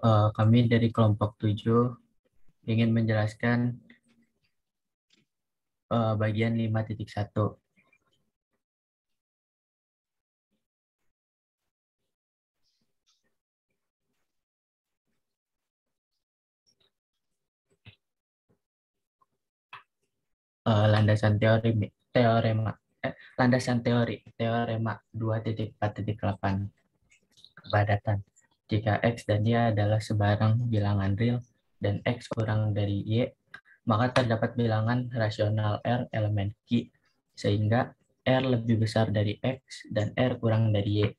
Kami dari kelompok 7 ingin menjelaskan bagian 5.1. Landasan landasan teorema 2.4.8 kepadatan. Jika X dan Y adalah sebarang bilangan real dan X kurang dari Y, maka terdapat bilangan rasional R elemen Q, sehingga R lebih besar dari X dan R kurang dari Y.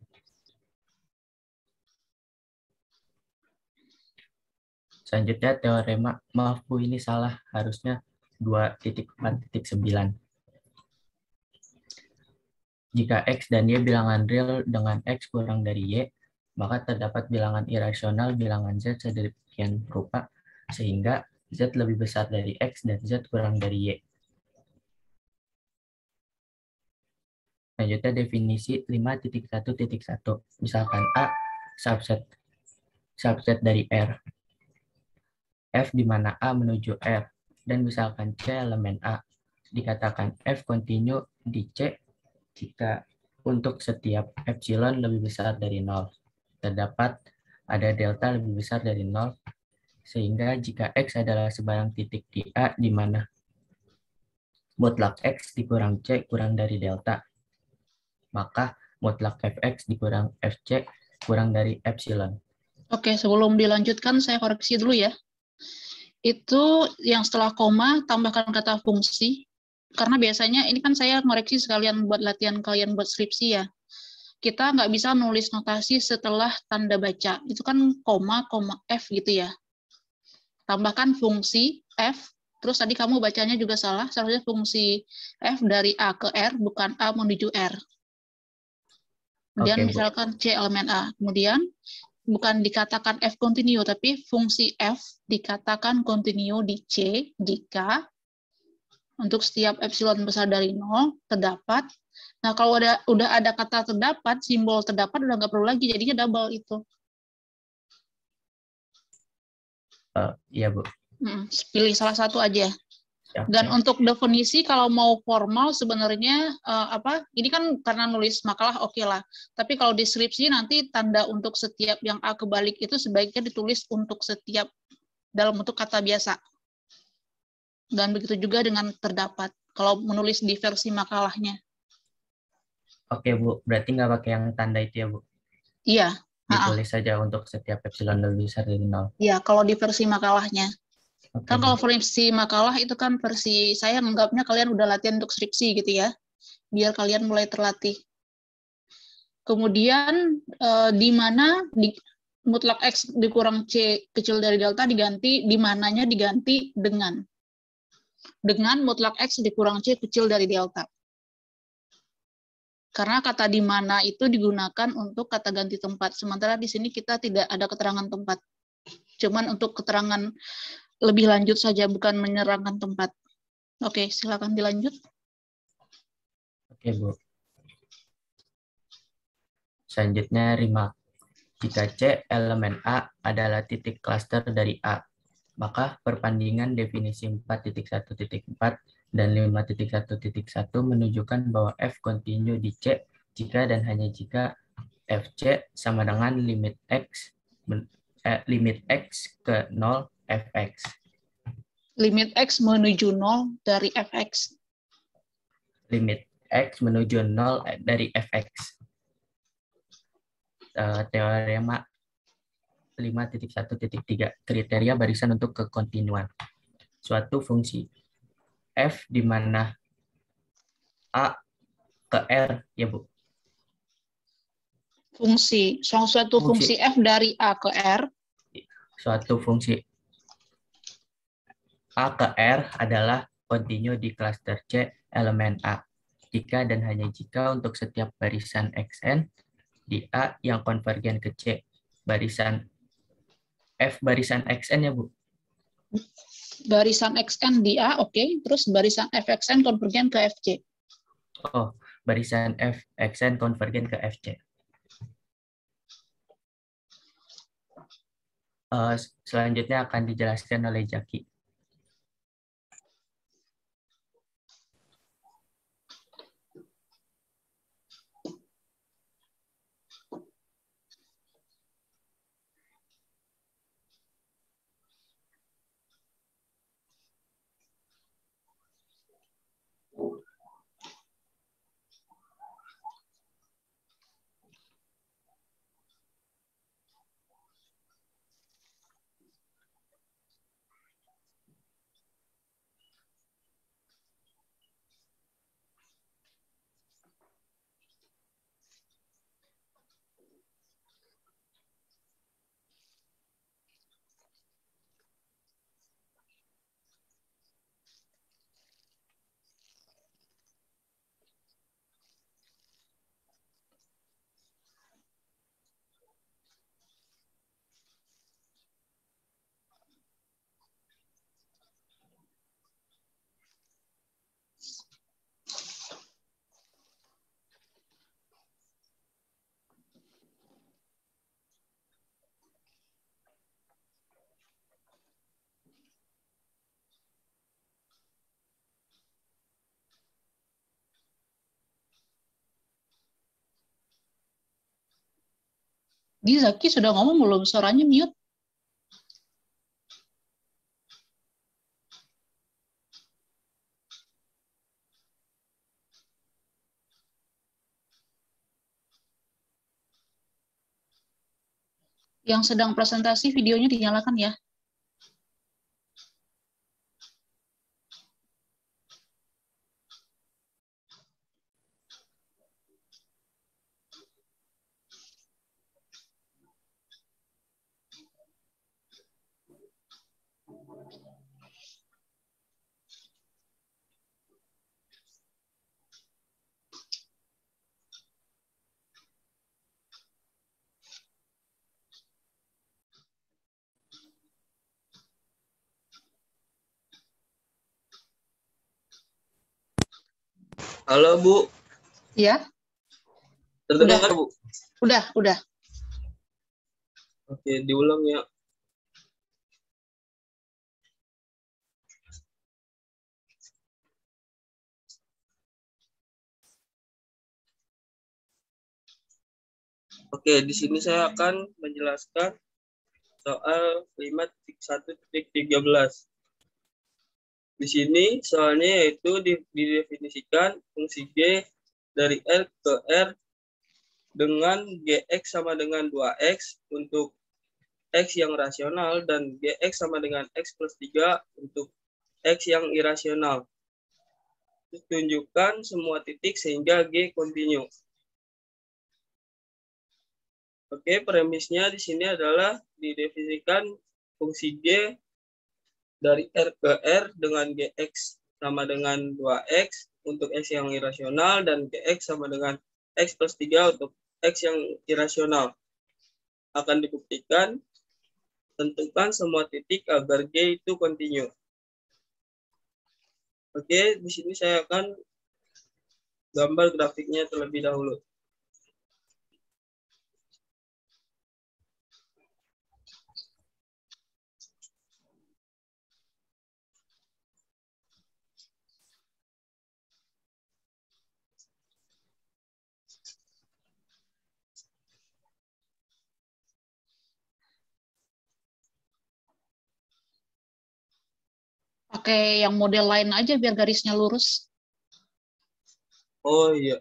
Selanjutnya teorema, maaf Bu ini salah, harusnya 2.4.9. Jika X dan Y bilangan real dengan X kurang dari Y, maka terdapat bilangan irasional bilangan Z sedemikian rupa, sehingga Z lebih besar dari X dan Z kurang dari Y. Selanjutnya definisi 5.1.1. Misalkan A subset dari R. F di mana A menuju R. Dan misalkan C elemen A. Dikatakan F kontinu di C jika untuk setiap epsilon lebih besar dari 0. Terdapat ada delta lebih besar dari 0, sehingga jika X adalah sebarang titik di A di mana mutlak X dikurang C kurang dari delta, maka mutlak Fx dikurang Fc kurang dari epsilon. Oke, sebelum dilanjutkan saya koreksi dulu ya. Itu yang setelah koma tambahkan kata fungsi. Karena biasanya ini kan saya ngoreksi sekalian buat latihan kalian buat skripsi ya. Kita nggak bisa nulis notasi setelah tanda baca. Itu kan koma, F gitu ya. Tambahkan fungsi F, terus tadi kamu bacanya juga salah, seharusnya fungsi F dari A ke R, bukan A menuju R. Kemudian misalkan C elemen A. Kemudian bukan dikatakan F continue, tapi fungsi F dikatakan continue di C jika untuk setiap epsilon besar dari 0 terdapat. Nah, kalau udah ada kata terdapat, simbol terdapat udah nggak perlu lagi, jadinya double itu. Iya, Bu. Pilih salah satu aja. Okay. Dan untuk definisi kalau mau formal sebenarnya ini kan karena nulis makalah oke lah. Tapi kalau deskripsi nanti tanda untuk setiap yang A kebalik itu sebaiknya ditulis untuk setiap dalam bentuk kata biasa. Dan begitu juga dengan terdapat kalau menulis di versi makalahnya. Oke, Bu. Berarti nggak pakai yang tanda itu ya, Bu? Iya. Ditulis saja untuk setiap epsilon lebih besar dari 0. Iya, kalau di versi makalahnya. Okay, kan kalau versi makalah itu kan versi saya menganggapnya kalian udah latihan untuk skripsi gitu ya. Biar kalian mulai terlatih. Kemudian di mana mutlak X dikurang C kecil dari delta diganti, di mananya diganti dengan mutlak X dikurang C kecil dari delta. Karena kata di mana itu digunakan untuk kata ganti tempat. Sementara di sini kita tidak ada keterangan tempat. Cuman untuk keterangan lebih lanjut saja, bukan menyerangkan tempat. Oke, silakan dilanjut. Oke, Bu. Selanjutnya remark. Jika C elemen A adalah titik klaster dari A, maka perbandingan definisi 4.1.4 dan 5.1.1 menunjukkan bahwa F kontinu di C jika dan hanya jika Fc sama dengan limit X ke 0 Fx. Limit X menuju 0 dari Fx. Limit X menuju 0 dari Fx. Teorema 5.1.3 kriteria barisan untuk kekontinuan. Suatu fungsi F di mana A ke R, ya Bu. Suatu fungsi F dari A ke R. Suatu fungsi A ke R adalah kontinu di klaster C elemen A. Jika dan hanya jika untuk setiap barisan Xn di A yang konvergen ke C, barisan F barisan Xn ya Bu. Barisan Xn di A, oke. Terus barisan Fxn konvergen ke Fc. Oh, barisan Fxn konvergen ke Fc. Selanjutnya akan dijelaskan oleh Jaki. Di Zaki sudah ngomong belum? Suaranya mute. Yang sedang presentasi videonya dinyalakan ya. Halo Bu, Ya, terdengar Bu? udah. Oke, diulang ya. Oke, di sini saya akan menjelaskan soal 5.1.13. Di sini soalnya yaitu didefinisikan fungsi G dari R ke R dengan Gx sama dengan 2x untuk X yang rasional dan Gx sama dengan X plus 3 untuk X yang irasional. Terus tunjukkan semua titik sehingga G kontinu. Oke, premisnya di sini adalah didefinisikan fungsi G dari R ke R dengan Gx sama dengan 2x untuk X yang irasional dan Gx sama dengan X plus 3 untuk X yang irasional. Akan dibuktikan, tentukan semua titik agar G itu kontinu. Oke, di sini saya akan gambar grafiknya terlebih dahulu. Pakai yang model lain aja biar garisnya lurus. Oh iya,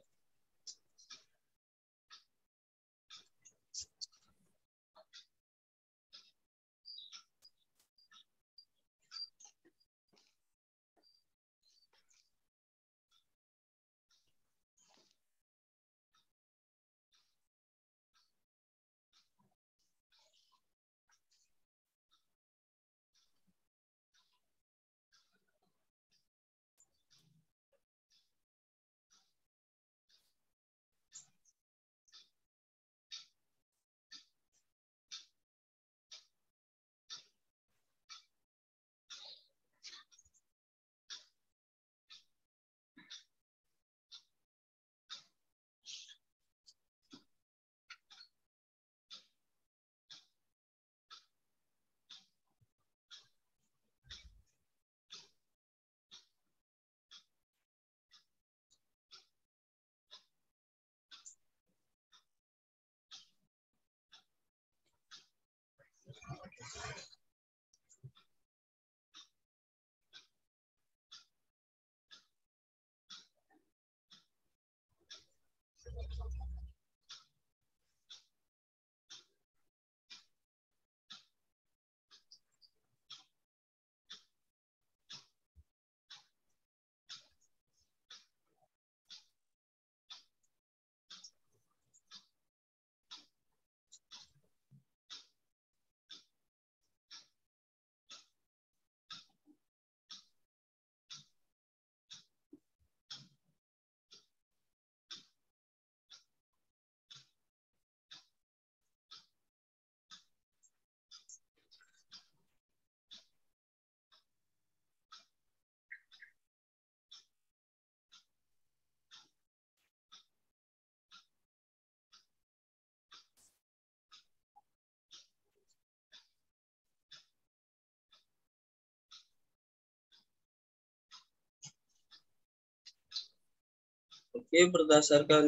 Oke, berdasarkan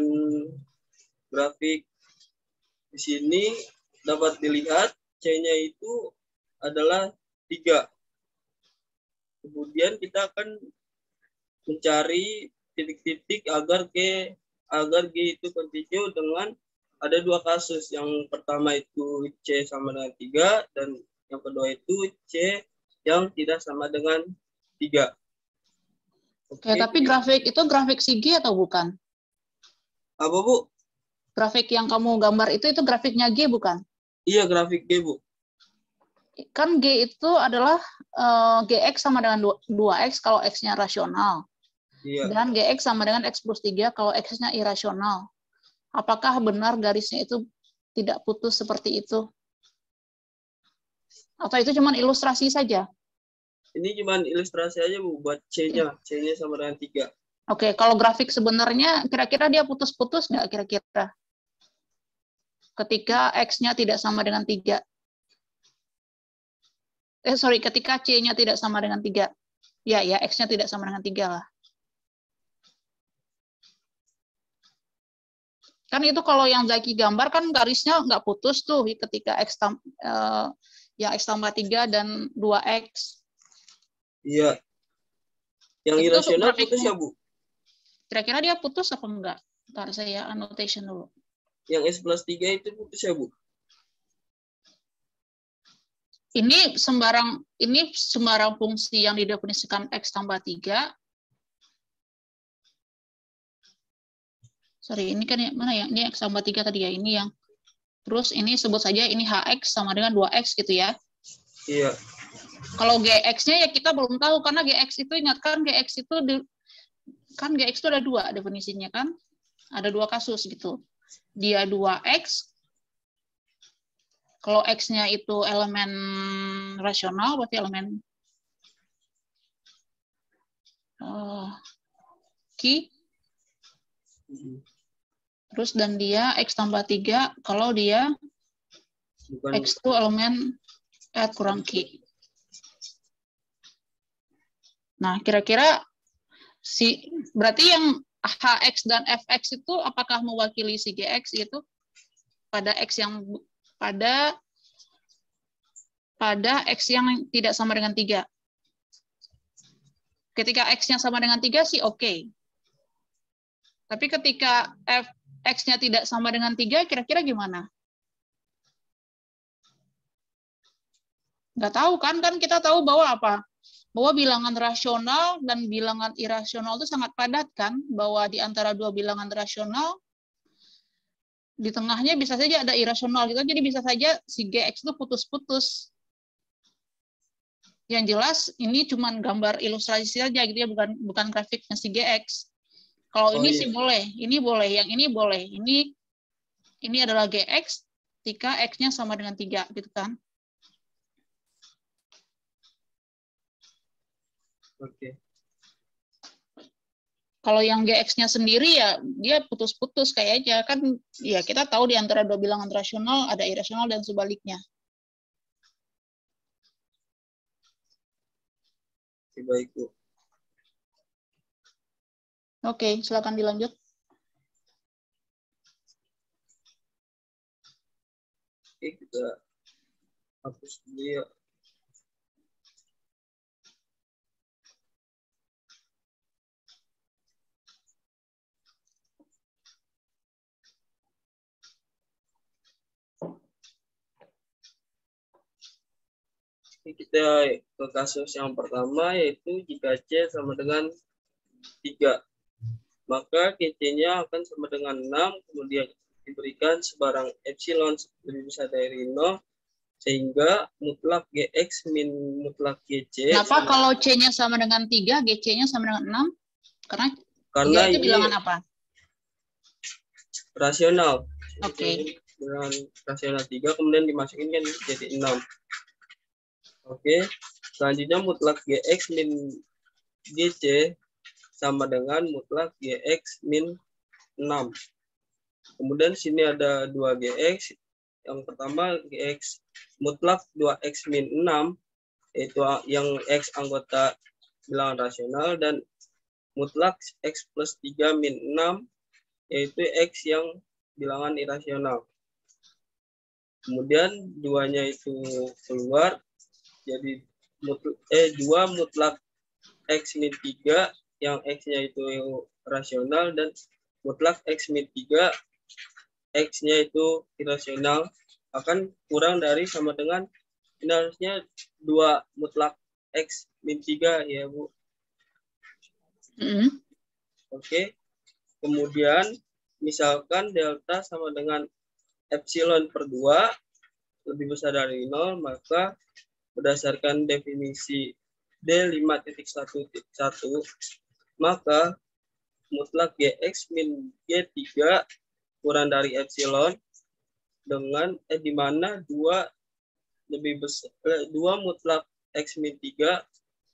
grafik di sini dapat dilihat C-nya itu adalah 3. Kemudian kita akan mencari titik-titik agar G itu kontinu dengan ada 2 kasus. Yang pertama itu C sama dengan 3 dan yang kedua itu C yang tidak sama dengan 3. Oke, tapi grafik itu grafik G atau bukan? Apa, Bu? Grafik yang kamu gambar itu grafiknya G bukan? Iya, grafik G, Bu. Kan G itu adalah GX sama dengan 2X kalau X-nya rasional. Iya. Dan GX sama dengan X plus 3 kalau X-nya irasional. Apakah benar garisnya itu tidak putus seperti itu? Atau itu cuma ilustrasi saja? Ini cuma ilustrasi aja, Bu, buat C-nya. C-nya sama dengan 3. Oke, kalau grafik sebenarnya kira-kira dia putus-putus nggak kira-kira? Ketika X-nya tidak sama dengan 3. Ketika C-nya tidak sama dengan 3. Ya, X-nya tidak sama dengan 3 lah. Kan itu kalau yang Zaki gambar kan garisnya nggak putus tuh ketika X tambah 3 dan 2X. Iya. Yang Itu irasional putus ya, Bu? Kira-kira dia putus apa enggak? Ntar saya annotation dulu. Yang S plus 3 itu putus ya, Bu? Ini sembarang fungsi yang didefinisikan X tambah 3. Sorry, ini kan mana ya? Ini X tambah 3 tadi ya, ini yang. Terus ini sebut saja ini HX sama dengan 2X gitu ya. Iya. Kalau GX-nya ya kita belum tahu, karena GX itu ingatkan GX itu kan GX itu ada 2 definisinya kan. Ada 2 kasus gitu. Dia 2X. Kalau X-nya itu elemen rasional, berarti elemen Q. Terus dan dia X tambah 3 kalau dia bukan. X itu elemen kurang Q. Nah, kira-kira berarti yang HX dan FX itu apakah mewakili si GX itu pada X yang pada X yang tidak sama dengan 3. Ketika X-nya sama dengan 3 sih oke. Tapi ketika X-nya tidak sama dengan 3, kira-kira gimana? Nggak tahu kan kita tahu bahwa apa? Bahwa bilangan rasional dan bilangan irasional itu sangat padat kan? Bahwa di antara 2 bilangan rasional, di tengahnya bisa saja ada irasional gitu, jadi bisa saja si GX itu putus-putus. Yang jelas ini cuma gambar ilustrasi saja gitu ya, bukan grafiknya si GX. Kalau ini sih boleh, ini boleh, yang ini boleh. Ini adalah GX ketika X-nya sama dengan 3 gitu kan. Oke. Kalau yang GX-nya sendiri ya dia putus-putus kayaknya kan, ya kita tahu di antara 2 bilangan rasional ada irasional dan sebaliknya. Baik, Bu. Oke, silakan dilanjut. Oke, kita hapus dulu ya. Kita ke kasus yang pertama, yaitu jika C sama dengan 3, maka GC-nya akan sama dengan 6, kemudian diberikan sebarang epsilon lebih besar dari 0, sehingga mutlak GX min mutlak GC. Kenapa kalau C-nya sama dengan 3, GC-nya sama dengan 6? Karena itu bilangan apa? Rasional. Oke. Dengan rasional 3, kemudian dimasukin kan jadi 6. Oke, selanjutnya mutlak GX min GC sama dengan mutlak GX min 6. Kemudian sini ada 2GX. Yang pertama GX mutlak 2X min 6, yaitu yang X anggota bilangan rasional, dan mutlak X plus 3 min 6, yaitu X yang bilangan irasional. Kemudian 2-nya itu keluar, jadi 2 mutlak X min 3, yang X-nya itu rasional, dan mutlak X min 3, X-nya itu irasional, akan kurang dari sama dengan, ini harusnya 2 mutlak X min 3 ya Bu. Oke. Kemudian misalkan delta sama dengan epsilon per 2 lebih besar dari 0, maka berdasarkan definisi D5.1.1, maka mutlak Gx min G3 kurang dari epsilon dengan di mana 2 lebih besar 2 mutlak X min 3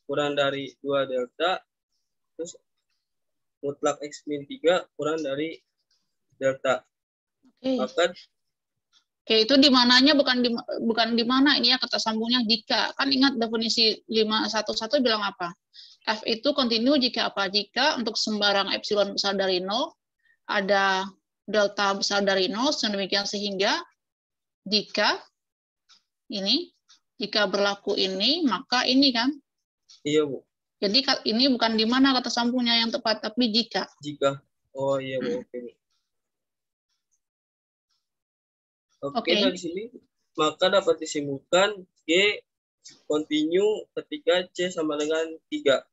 kurang dari 2 delta, terus mutlak X min 3 kurang dari delta. Maka itu di mananya bukan di mana ini ya, kata sambungnya jika. Kan ingat definisi 5.1.1 bilang apa? F itu kontinu jika apa? Jika untuk sembarang epsilon besar dari 0 ada delta besar dari 0, sedemikian sehingga jika berlaku ini, maka ini kan? Iya, Bu. Jadi ini bukan di mana kata sambungnya yang tepat, tapi jika. Jika. Oh iya, Bu. Oke, dari sini maka dapat disimpulkan G kontinu ketika C sama dengan 3.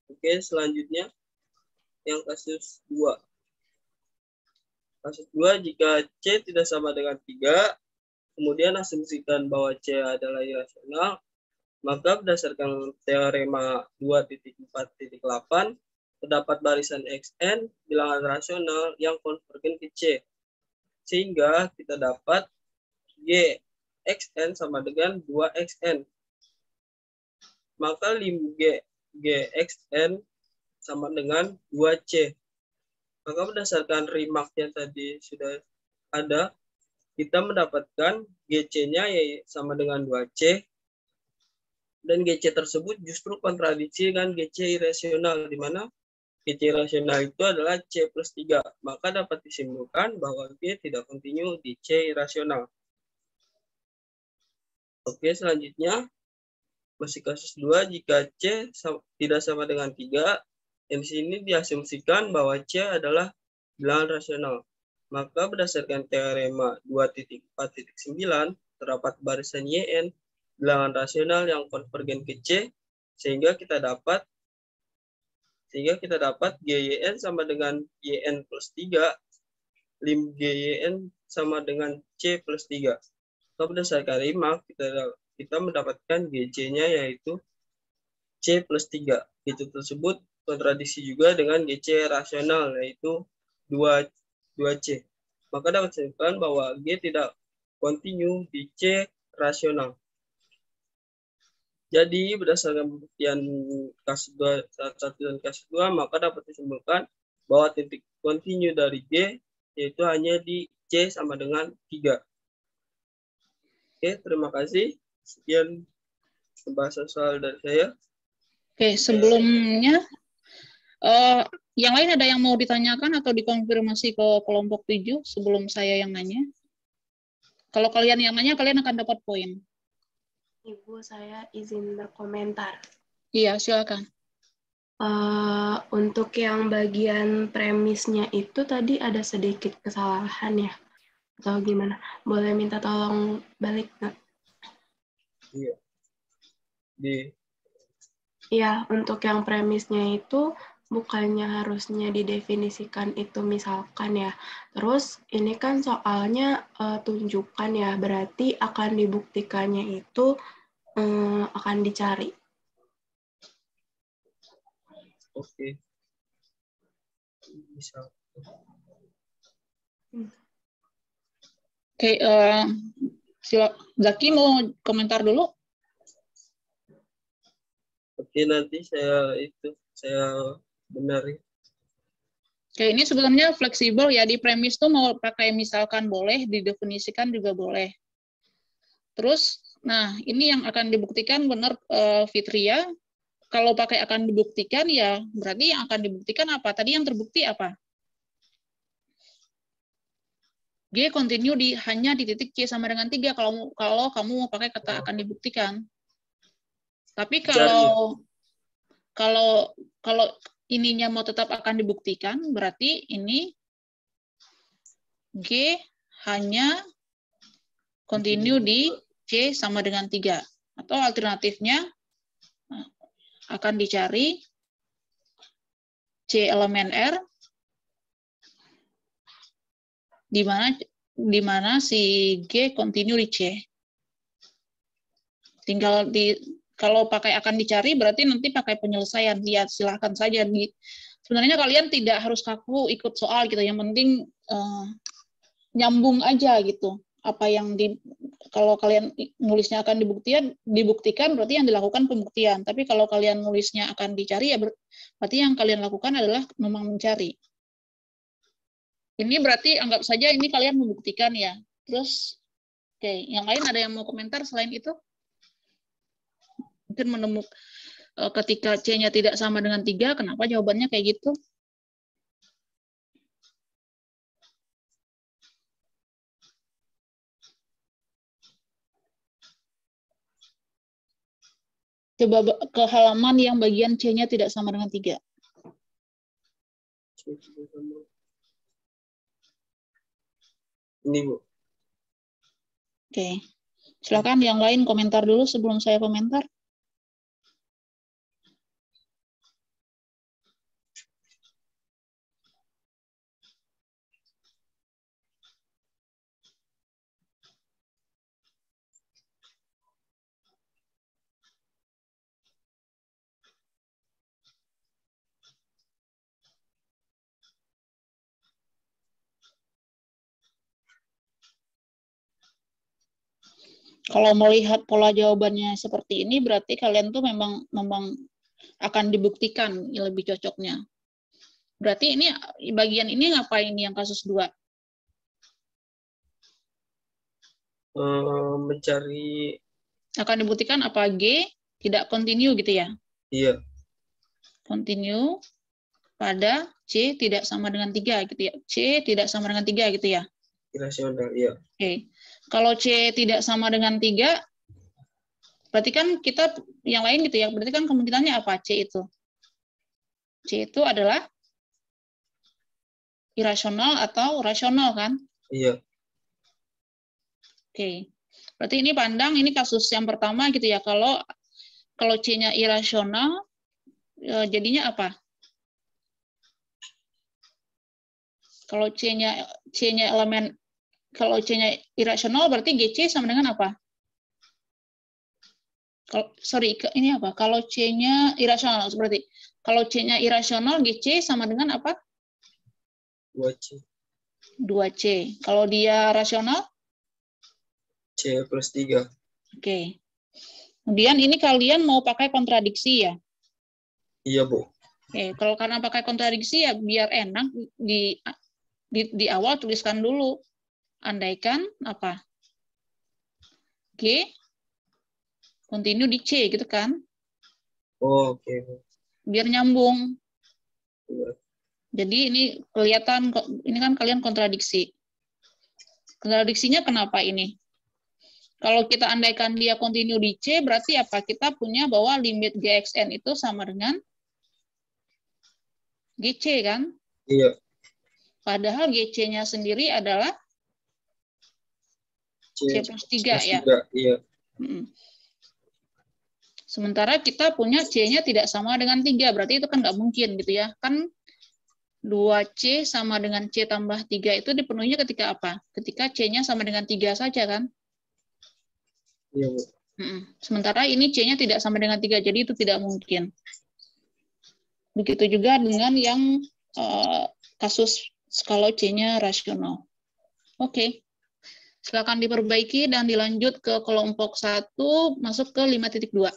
Oke, selanjutnya yang kasus 2. Kasus 2, jika C tidak sama dengan 3, kemudian asumsikan bahwa C adalah irasional, maka berdasarkan teorema 2.4.8, terdapat barisan Xn bilangan rasional yang konvergen ke C. Sehingga kita dapat Gxn sama dengan 2xn. Maka lim Gxn sama dengan 2c. Maka berdasarkan remark yang tadi sudah ada, kita mendapatkan Gc-nya sama dengan 2c, dan Gc tersebut justru kontradiksi dengan Gc irasional, di mana Gc rasional itu adalah C plus 3. Maka dapat disimpulkan bahwa G tidak kontinu di C irasional. Oke, selanjutnya masih kasus 2, jika C tidak sama dengan 3, yang di sini diasumsikan bahwa C adalah bilangan rasional. Maka berdasarkan teorema 2.4.9, terdapat barisan Yn bilangan rasional yang konvergen ke C, sehingga kita dapat GYN sama dengan YN plus 3, lim GYN sama dengan C plus 3. Maka berdasarkan remark, kita mendapatkan GC-nya yaitu C plus 3. Itu tersebut kontradiksi juga dengan GC rasional yaitu 2C. Maka dapat disimpulkan bahwa G tidak kontinu di C rasional. Jadi berdasarkan pembuktian kasus 2, 1 dan kasus 2, maka dapat disimpulkan bahwa titik kontinu dari G yaitu hanya di C sama dengan 3. Oke, terima kasih. Sekian pembahasan soal dari saya. Oke, sebelumnya yang lain ada yang mau ditanyakan atau dikonfirmasi ke kelompok 7 sebelum saya yang nanya? Kalau kalian yang nanya, kalian akan dapat poin. Ibu, saya izin berkomentar. Iya, silakan. Untuk yang bagian premisnya itu tadi ada sedikit kesalahan ya? Atau gimana? Boleh minta tolong balik nggak? Iya. Iya, untuk yang premisnya itu bukannya harusnya didefinisikan itu misalkan ya. Terus ini kan soalnya tunjukkan ya, berarti akan dibuktikannya itu akan dicari. Oke. Bisa. Oke, Zaki mau komentar dulu? Oke, nanti saya benarin. Oke, ini sebenarnya fleksibel ya, di premis tuh mau pakai misalkan boleh, didefinisikan juga boleh. Terus, nah ini yang akan dibuktikan benar Fitria, kalau pakai akan dibuktikan, ya berarti yang akan dibuktikan apa? Tadi yang terbukti apa? G continue hanya di titik C sama dengan 3 kalau kamu mau pakai kata akan dibuktikan. Tapi kalau ininya mau tetap akan dibuktikan, berarti ini G hanya continue di C sama dengan 3. Atau alternatifnya akan dicari C elemen R di mana si G continue di C. Tinggal kalau pakai akan dicari berarti nanti pakai penyelesaian. Ya silahkan saja. Sebenarnya kalian tidak harus kaku ikut soal gitu. Yang penting nyambung aja gitu. Apa yang kalau kalian nulisnya akan dibuktikan berarti yang dilakukan pembuktian. Tapi kalau kalian nulisnya akan dicari ya berarti yang kalian lakukan adalah memang mencari. Ini berarti anggap saja ini kalian membuktikan ya. Terus oke, yang lain ada yang mau komentar selain itu? Mungkin menemukan ketika C-nya tidak sama dengan 3, kenapa jawabannya kayak gitu? Coba ke halaman yang bagian C-nya tidak sama dengan 3. Ini, Bu. Oke. Silakan yang lain komentar dulu sebelum saya komentar. Kalau melihat pola jawabannya seperti ini, berarti kalian tuh memang akan dibuktikan lebih cocoknya. Berarti ini bagian ini ngapain yang kasus 2? Mencari. Akan dibuktikan apa G tidak continue gitu ya? Iya. Continue pada C tidak sama dengan 3 gitu ya. C tidak sama dengan 3 gitu ya. Irasional, iya. Oke. Kalau C tidak sama dengan 3, berarti kan kita yang lain gitu ya. Berarti kan kemungkinannya apa C itu? C itu adalah irasional atau rasional kan? Iya. Oke. Berarti ini pandang ini kasus yang pertama gitu ya. Kalau C-nya irasional jadinya apa? Kalau C-nya elemen, kalau C-nya irasional berarti GC sama dengan apa? Ini apa? Kalau C-nya irasional berarti kalau C-nya irasional GC sama dengan apa? 2C. 2C. Kalau dia rasional? C plus 3. Oke. Kemudian ini kalian mau pakai kontradiksi ya? Iya, Bu. Oke, kalau karena pakai kontradiksi ya biar enak di awal tuliskan dulu. Andaikan apa? G continue di C gitu kan? Oh, oke. Biar nyambung. Iya. Jadi ini kelihatan ini kan kalian kontradiksi. Kontradiksinya kenapa ini? Kalau kita andaikan dia continue di C, berarti apa? Kita punya bahwa limit GXN itu sama dengan GC kan? Iya. Padahal GC-nya sendiri adalah C plus 3 ya. 3, iya. Sementara kita punya C-nya tidak sama dengan 3, berarti itu kan nggak mungkin gitu ya. Kan 2C sama dengan C tambah 3 itu dipenuhinya ketika apa? Ketika C-nya sama dengan 3 saja kan? Iya, Bu. Sementara ini C-nya tidak sama dengan 3, jadi itu tidak mungkin. Begitu juga dengan yang kasus kalau C-nya rasional. Oke. Silakan diperbaiki dan dilanjut ke kelompok 1, masuk ke 5.2.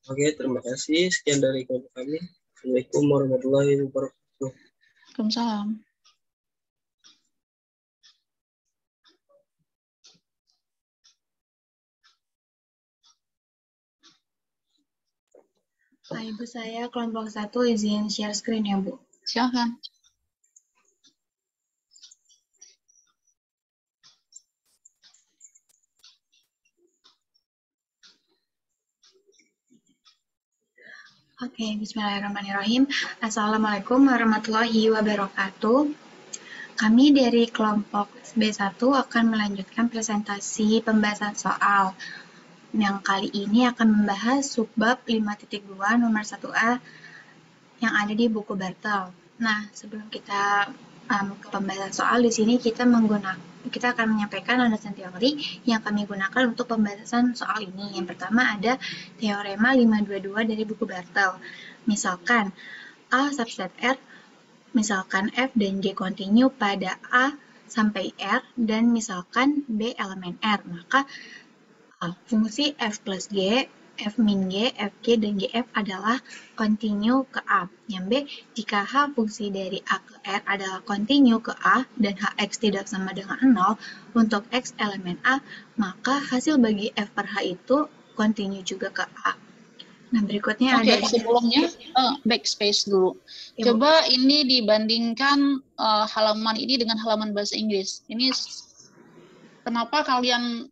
Oke, terima kasih. Sekian dari kami. Assalamualaikum warahmatullahi wabarakatuh. Waalaikumsalam. Ibu saya kelompok 1 izin share screen ya, Bu. Silakan. Oke, bismillahirrahmanirrahim. Assalamualaikum warahmatullahi wabarakatuh. Kami dari kelompok B1 akan melanjutkan presentasi pembahasan soal. Yang kali ini akan membahas subbab 5.2 nomor 1A yang ada di buku Bartel. Nah, sebelum kita ke pembahasan soal, di sini kita akan menyampaikan landasan teori yang kami gunakan untuk pembahasan soal ini. Yang pertama ada teorema 522 dari buku Bartel. Misalkan A subset R, misalkan F dan G kontinu pada A sampai R, dan misalkan B elemen R. Maka fungsi F plus G, F min G, Fg, dan Gf adalah kontinu ke A. Yang B, jika H fungsi dari A ke R adalah kontinu ke A dan Hx tidak sama dengan 0 untuk X elemen A, maka hasil bagi F per H itu kontinu juga ke A. Nah, berikutnya ada... Sebelumnya backspace dulu. Ya, coba Bu. Ini dibandingkan halaman ini dengan halaman bahasa Inggris. Ini kenapa kalian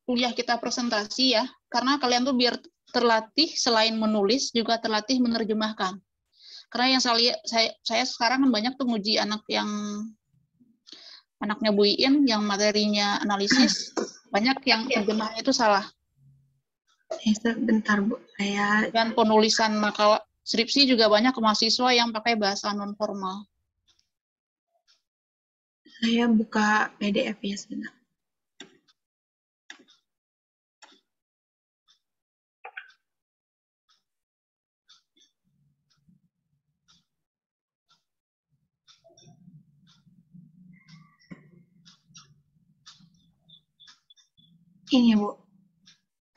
kuliah kita presentasi ya? Karena kalian tuh biar terlatih selain menulis juga terlatih menerjemahkan. Karena yang saya sekarang kan banyak tuh nguji anaknya Bu Iin yang materinya analisis, banyak yang terjemahnya itu salah. Bentar Bu, dan penulisan makalah skripsi juga banyak mahasiswa yang pakai bahasa non formal. Saya buka PDF ya sebentar. Ini Bu.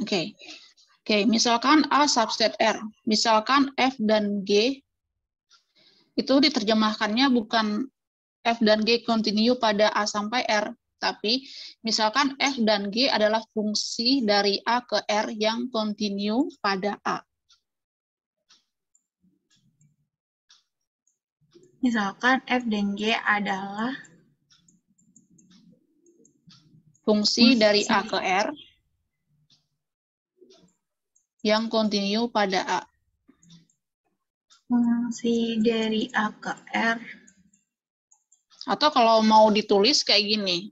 Oke, misalkan A subset R, misalkan F dan G itu diterjemahkannya bukan F dan G kontinu pada A sampai R, tapi misalkan F dan G adalah fungsi dari A ke R yang kontinu pada A. Misalkan F dan G adalah fungsi dari A ke R yang kontinu pada A. Fungsi dari A ke R. Atau kalau mau ditulis kayak gini.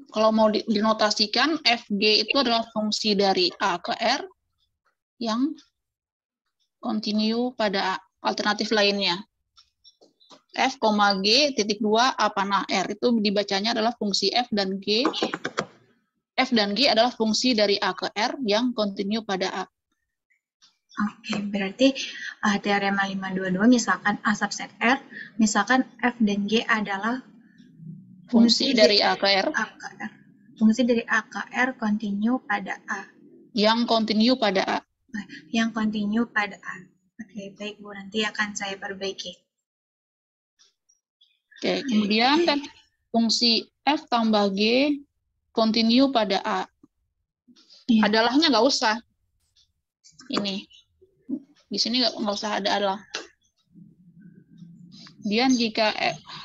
Kalau mau dinotasikan, Fg itu adalah fungsi dari A ke R yang kontinu pada A. Alternatif lainnya. F, G, titik 2, A panah R. Itu dibacanya adalah fungsi F dan G. F dan G adalah fungsi dari A ke R yang kontinu pada A. Oke, berarti teorema 522 misalkan A subset R, misalkan F dan G adalah fungsi dari A ke R. Fungsi dari A ke R kontinu pada A. Yang kontinu pada A. Yang kontinu pada A. Oke, baik Bu, nanti akan saya perbaiki. Oke, kemudian fungsi F tambah G kontinu pada A. Ya. Adalahnya nggak usah. Ini. Di sini nggak usah ada adalah. Kemudian jika H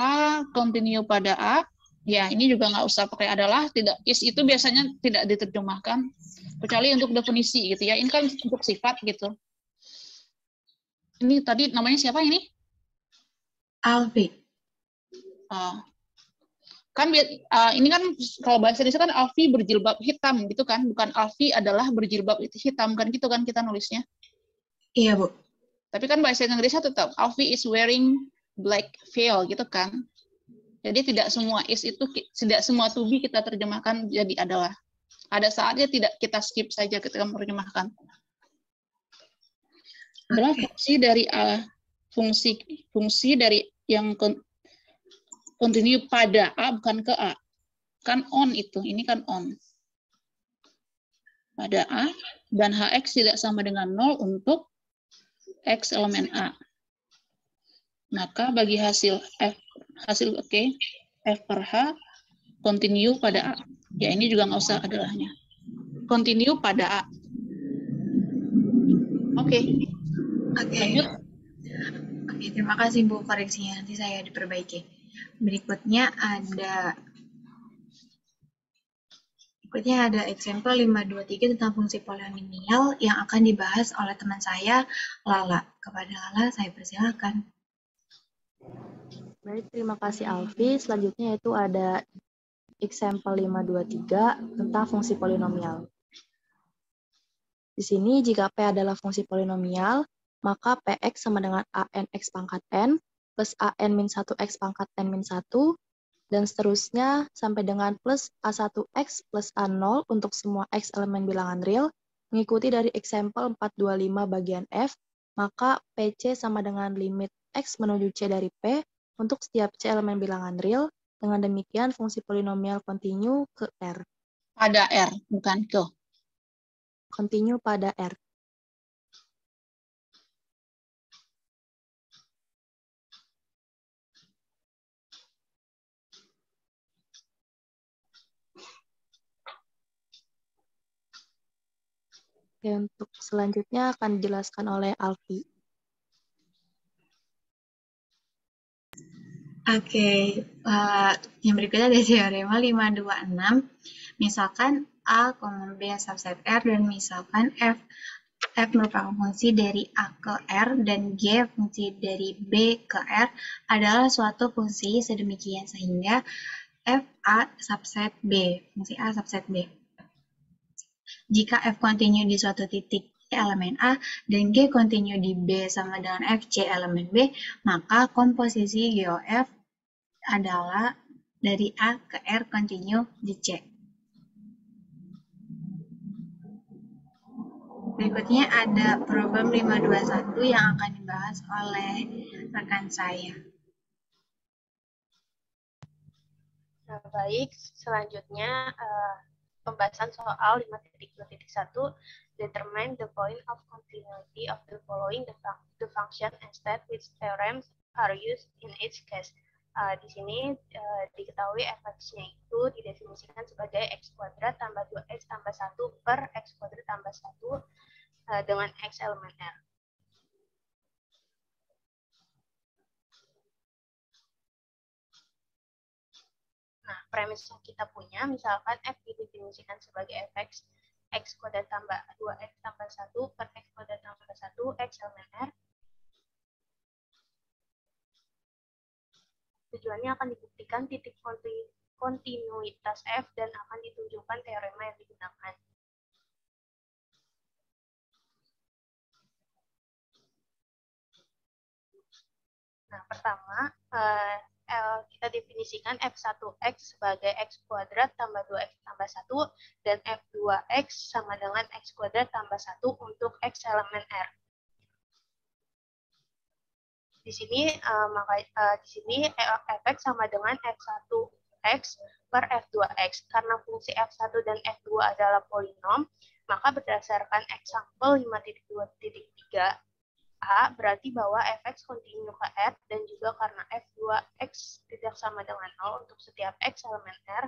kontinu pada A, ya ini juga nggak usah pakai adalah. Tidak, is itu biasanya tidak diterjemahkan. Kecuali untuk definisi gitu ya. Ini kan untuk sifat gitu. Ini tadi namanya siapa ini? Alfi. Kan ini kan kalau bahasa Indonesia kan Alfi berjilbab hitam gitu kan, bukan Alfi adalah berjilbab hitam kan gitu kan kita nulisnya. Iya Bu. Tapi kan bahasa Inggrisnya tetap Alfi is wearing black veil gitu kan. Jadi tidak semua is itu tidak semua to be kita terjemahkan jadi adalah. Ada saatnya tidak kita skip saja ketika menerjemahkan. Adalah fungsi dari fungsi dari yang kontinu pada A bukan ke A. Kan on itu, ini kan on. Pada A dan Hx tidak sama dengan 0 untuk X elemen A. Maka bagi hasil F F per H kontinu pada A. Ya ini juga nggak usah adalahnya. continue pada A. Oke. Lanjut. Oke, terima kasih Bu koreksinya. Nanti saya diperbaiki. Berikutnya ada example 523 tentang fungsi polinomial yang akan dibahas oleh teman saya, Lala. Kepada Lala, saya persilakan. Baik, terima kasih Alfi. Selanjutnya itu ada example 523 tentang fungsi polinomial. Di sini jika P adalah fungsi polinomial, maka Px sama dengan an x pangkat n plus an min 1x pangkat n min 1, dan seterusnya sampai dengan plus a1x plus a0 untuk semua x elemen bilangan real, mengikuti dari example 425 bagian F, maka PC sama dengan limit x menuju C dari P untuk setiap C elemen bilangan real, dengan demikian fungsi polinomial continue ke R. Pada R, bukan ke. Continue pada R. Oke, untuk selanjutnya akan dijelaskan oleh Alfi. Oke, yang berikutnya ada teorema 526. Misalkan A, B subset R, dan misalkan F merupakan fungsi dari A ke R, dan G fungsi dari B ke R adalah suatu fungsi sedemikian sehingga F A subset B, fungsi A subset B. Jika F continue di suatu titik C elemen A dan G continue di B sama dengan F C elemen B, maka komposisi G of F adalah dari A ke R continue di C. Berikutnya ada problem 521 yang akan dibahas oleh rekan saya. Nah, baik, selanjutnya pembahasan soal 5.2.1, determine the point of continuity of the following the function and state which theorems are used in each case. Di sini diketahui fx-nya itu didefinisikan sebagai x kuadrat tambah 2x tambah 1 per x kuadrat tambah 1 dengan x elemen R. Nah, premis yang kita punya, misalkan f didefinisikan sebagai fx x kuadrat tambah 2x tambah 1 per x kuadrat tambah 1 x elemen R. Tujuannya akan dibuktikan titik kontinuitas F dan akan ditunjukkan teorema yang digunakan. Nah, pertama, kita definisikan F1x sebagai x kuadrat tambah 2x tambah 1 dan F2x sama dengan x kuadrat tambah 1 untuk x elemen R. Di sini fx sama dengan f1x per f2x. Karena fungsi f1 dan f2 adalah polinom, maka berdasarkan example 5.2.3a berarti bahwa fx continue ke R, dan juga karena f2x tidak sama dengan 0 untuk setiap x elemen R,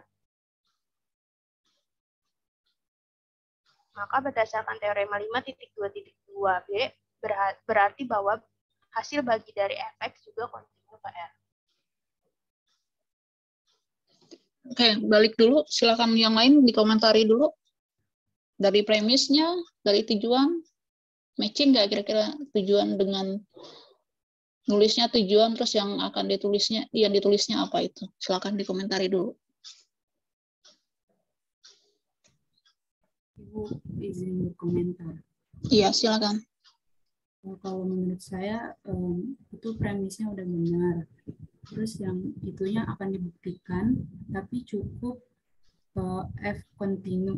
maka berdasarkan teorema 5.2.2b berarti bahwa hasil bagi dari fx juga continue ke R. Oke, balik dulu. Silakan yang lain dikomentari dulu. Dari premisnya, dari tujuan, matching nggak kira-kira tujuan dengan nulisnya tujuan, terus yang akan ditulisnya apa itu? Silakan dikomentari dulu. Ibu izin berkomentar. Iya, silakan. Kalau menurut saya itu premisnya udah benar. Terus yang itunya akan dibuktikan, tapi cukup F continue.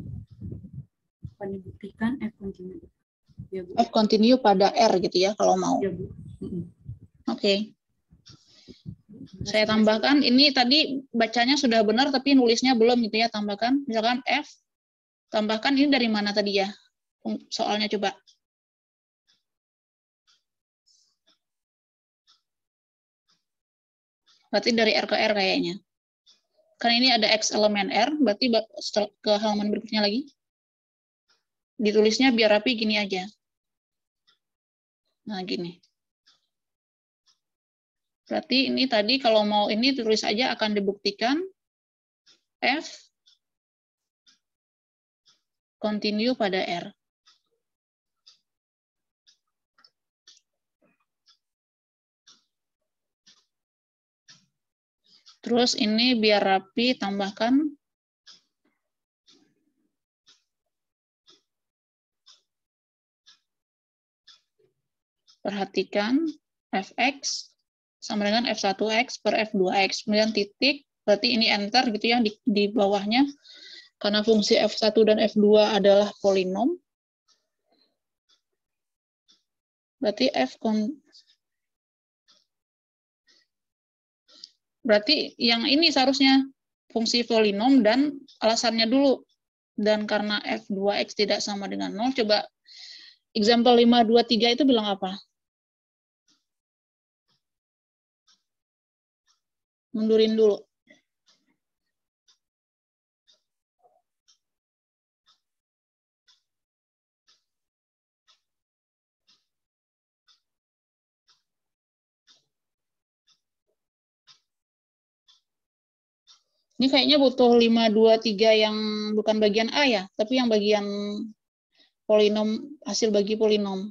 Akan dibuktikan F continue. Ya, Bu. F continue pada R gitu ya kalau mau. Ya, Bu. Oke. Saya tambahkan, ini tadi bacanya sudah benar tapi nulisnya belum gitu ya, tambahkan. Misalkan F, tambahkan ini dari mana tadi ya? Soalnya coba. Berarti dari R ke R kayaknya. Karena ini ada X elemen R, berarti ke halaman berikutnya lagi. ditulisnya biar rapi gini aja. Nah, gini. Berarti ini tadi kalau mau ini tulis aja akan dibuktikan F continue pada R. Terus ini biar rapi tambahkan perhatikan fx sama dengan f1x per f2x. Kemudian titik, berarti ini enter gitu ya di bawahnya. Karena fungsi f1 dan f2 adalah polinom. Berarti berarti yang ini seharusnya fungsi polinom dan alasannya dulu. Dan karena f2x tidak sama dengan 0, coba example 5, 2, 3 itu bilang apa? Mundurin dulu. Ini kayaknya butuh 5, 2, 3 yang bukan bagian A ya, tapi yang bagian polinom, hasil bagi polinom.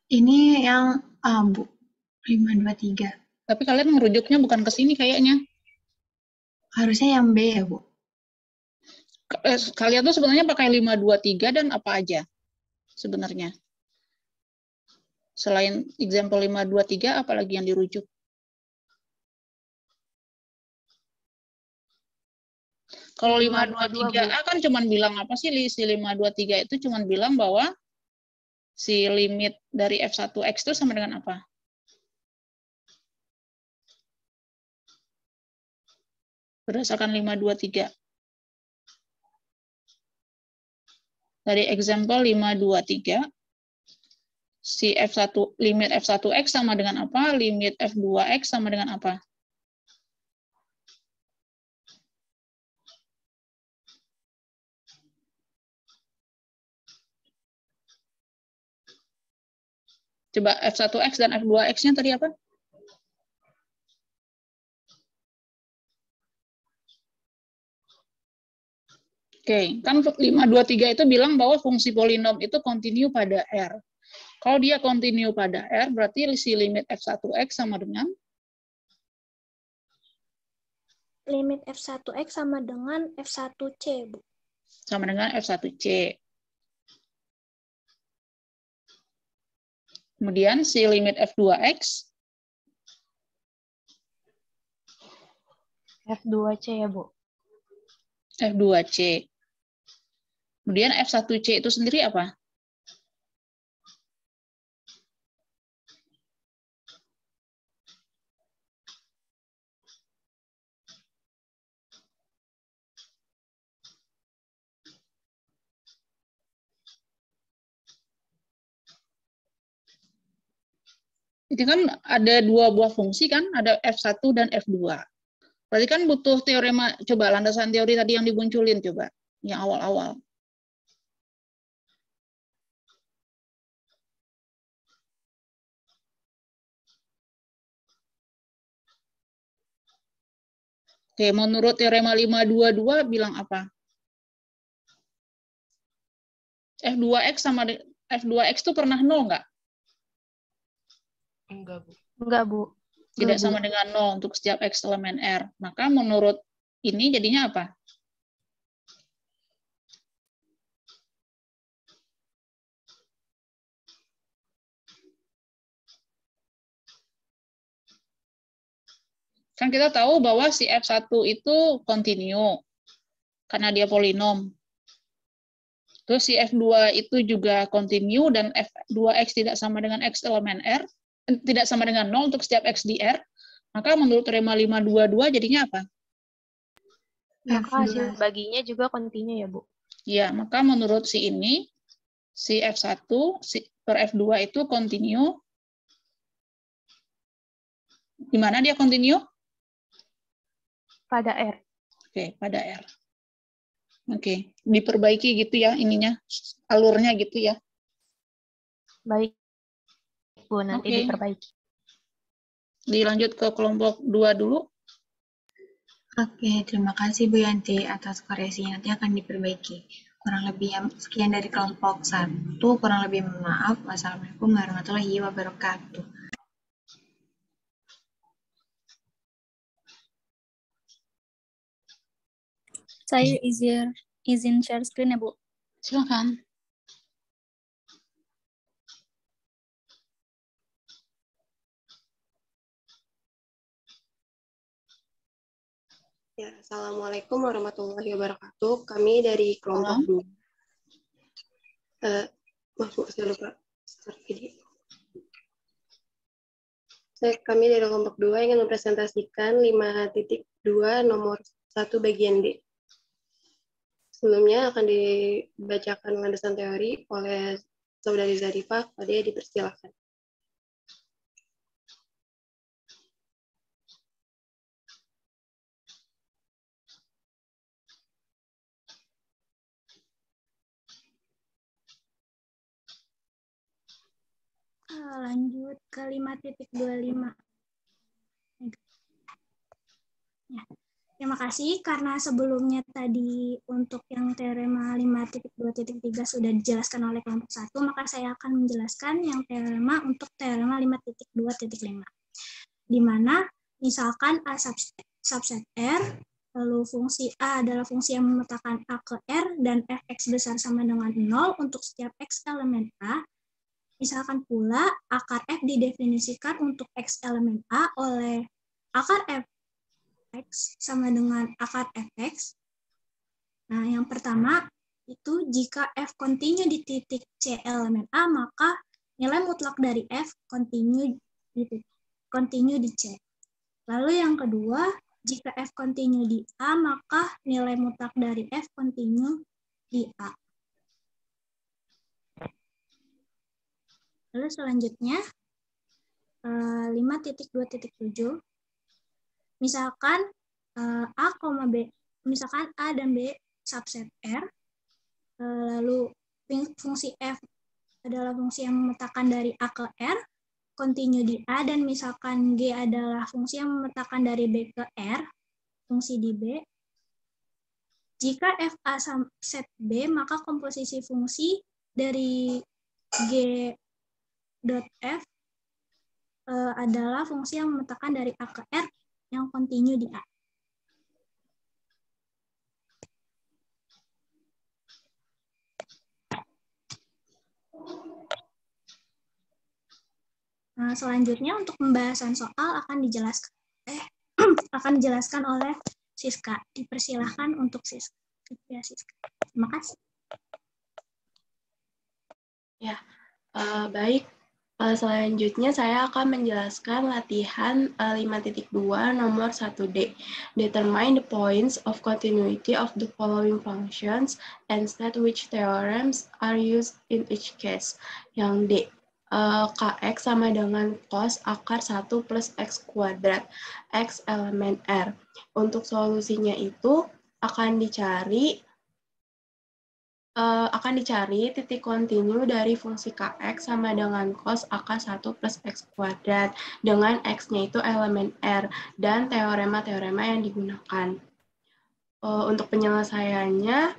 Ini yang A, Bu. 5, 2, 3. Tapi kalian merujuknya bukan ke sini kayaknya. Harusnya yang B ya, Bu? Kalian tuh sebenarnya pakai 5, 2, 3 dan apa aja sebenarnya? Selain example 5, 2, 3, apalagi yang dirujuk? Kalau 5, 2, 3A kan cuman bilang apa sih, si 5, 2, 3 itu cuman bilang bahwa si limit dari F1X itu sama dengan apa? Berdasarkan 5, 2, 3. Dari example 5, 2, 3, si F1, limit F1X sama dengan apa? Limit F2X sama dengan apa? Coba F1X dan F2X-nya tadi apa? Oke, kan 5, 2, 3 itu bilang bahwa fungsi polinom itu continue pada R. Kalau dia continue pada R, berarti si limit F1X sama dengan? Limit F1X sama dengan F1C, Bu. Sama dengan F1C. Kemudian si limit F2X? F2C ya, Bu. F2C. Kemudian F1C itu sendiri apa? Itu kan ada dua buah fungsi kan, ada F1 dan F2. Berarti kan butuh teorema, coba landasan teori tadi yang dimunculin, coba, yang awal-awal. Oke, menurut teorema 522 bilang apa? F2X sama F2X itu pernah 0 nggak? Enggak, Bu. Enggak, Bu. Tidak sama dengan 0 untuk setiap X elemen R. Maka menurut ini jadinya apa? Kan kita tahu bahwa si F1 itu continue, karena dia polinom. Terus si F2 itu juga continue, dan F2X tidak sama dengan X elemen R, tidak sama dengan 0 untuk setiap X di R, maka menurut teorema 522 jadinya apa? Maka hasil baginya juga continue ya, Bu? Ya, maka menurut si ini, si F1 per F2 itu continue. Di mana dia continue? Pada R. Oke, pada R. Oke, diperbaiki gitu ya ininya, alurnya gitu ya. Baik, Bu, nanti Oke. diperbaiki. Dilanjut ke kelompok 2 dulu. Oke, terima kasih Bu Yanti atas koreksinya, nanti akan diperbaiki. Kurang lebih sekian dari kelompok 1, kurang lebih mohon maaf. Wassalamualaikum warahmatullahi wabarakatuh. Saya izin share screen ya, Bu. Silakan. Ya, Assalamualaikum warahmatullahi wabarakatuh. Kami dari kelompok 2. Maaf Bu, saya lupa start video. Kami dari kelompok 2 ingin mempresentasikan 5.2 nomor 1 bagian D. Sebelumnya akan dibacakan landasan teori oleh Saudari Zarifah. Pada dipersilakan. Lanjut ke 5.25. Ya. Terima kasih karena sebelumnya tadi untuk yang teorema 5.2.3 sudah dijelaskan oleh kelompok 1, maka saya akan menjelaskan yang teorema untuk teorema 5.2.5. Di mana misalkan A subset R, lalu fungsi A adalah fungsi yang memetakan A ke R dan fx besar sama dengan 0 untuk setiap x elemen A. Misalkan pula akar F didefinisikan untuk X elemen A oleh akar Fx sama dengan akar Fx. Nah, yang pertama itu jika F kontinu di titik C elemen A, maka nilai mutlak dari F kontinu di C. Lalu yang kedua, jika F kontinu di A, maka nilai mutlak dari F kontinu di A. Lalu selanjutnya 5.2.7, misalkan A, B, misalkan A dan B subset R, lalu fungsi F adalah fungsi yang memetakan dari A ke R, kontinu di A, dan misalkan G adalah fungsi yang memetakan dari B ke R, fungsi di B. Jika F A subset B, maka komposisi fungsi dari G dot F adalah fungsi yang memetakan dari A ke R yang kontinu di A. Nah, selanjutnya untuk pembahasan soal akan dijelaskan oleh Siska. Dipersilahkan untuk Siska. Terima kasih. Ya, baik. Selanjutnya saya akan menjelaskan latihan 5.2 nomor 1D. Determine the points of continuity of the following functions and state which theorems are used in each case. Yang D, Kx sama dengan cos akar 1 plus X kuadrat, X elemen R. Untuk solusinya itu akan dicari titik kontinu dari fungsi Kx sama dengan cos akar 1 plus X kuadrat dengan X-nya itu elemen R dan teorema-teorema yang digunakan. Untuk penyelesaiannya,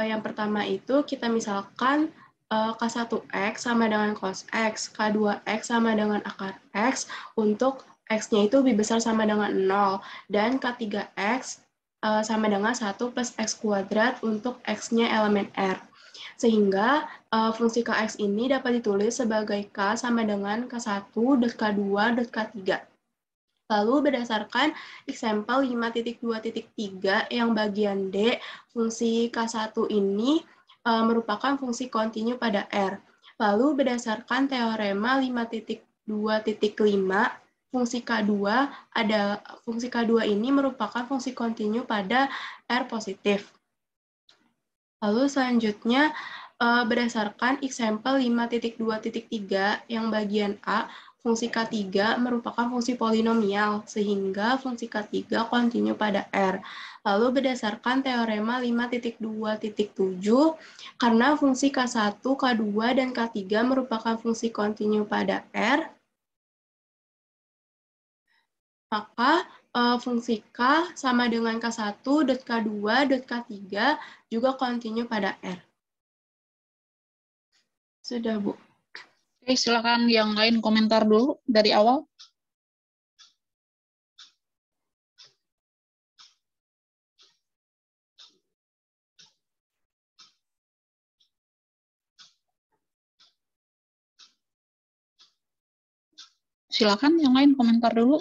yang pertama itu kita misalkan K1X sama dengan cos X, K2X sama dengan akar X untuk X-nya itu lebih besar sama dengan 0 dan K3X sama dengan 1 plus X kuadrat untuk X-nya elemen R. Sehingga fungsi Kx ini dapat ditulis sebagai K sama dengan K1, K2, K3. Lalu berdasarkan example 5.2.3 yang bagian D, fungsi K1 ini merupakan fungsi kontinu pada R. Lalu berdasarkan teorema 5.2.5, fungsi K2 ini merupakan fungsi kontinu pada R positif. Lalu selanjutnya berdasarkan example 5.2.3 yang bagian A, fungsi K3 merupakan fungsi polinomial, sehingga fungsi K3 kontinu pada R. Lalu berdasarkan teorema 5.2.7, karena fungsi K1, K2, dan K3 merupakan fungsi kontinu pada R, maka fungsi K sama dengan K1, K2, K3 juga kontinu pada R. Sudah, Bu. Oke, silakan yang lain komentar dulu dari awal. Silakan yang lain komentar dulu.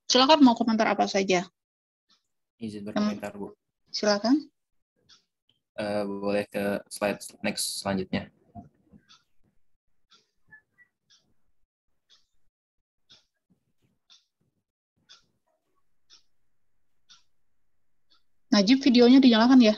Silakan mau komentar apa saja. Izin berkomentar, Bu. Silakan. Boleh ke slide next selanjutnya. Najib, videonya dinyalakan ya?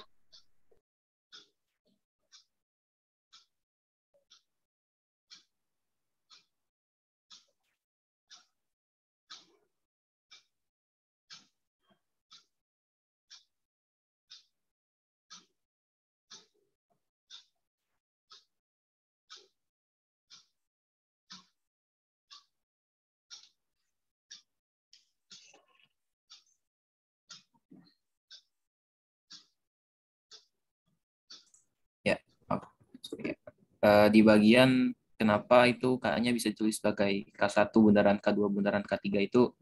Ya, di bagian kenapa itu K-nya bisa ditulis sebagai K1 bundaran K2 bundaran K3 itu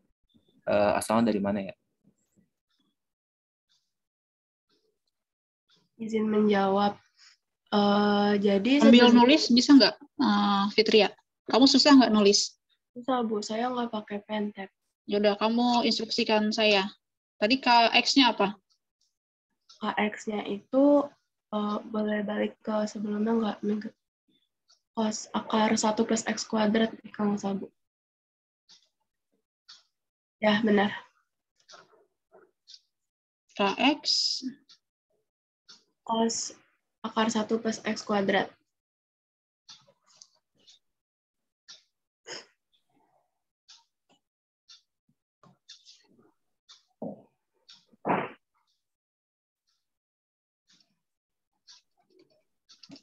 asalnya dari mana ya? Izin menjawab. Jadi Sambil nulis bisa nggak, Fitria? Kamu susah nggak nulis? Susah, Bu. Saya nggak pakai pen tab. Yaudah, kamu instruksikan saya. Tadi KX-nya apa? KX-nya itu boleh balik ke sebelumnya nggak? Cos akar 1 plus X kuadrat, kalau nggak salah, Bu. Ya, benar. KX. Cos akar 1 plus X kuadrat.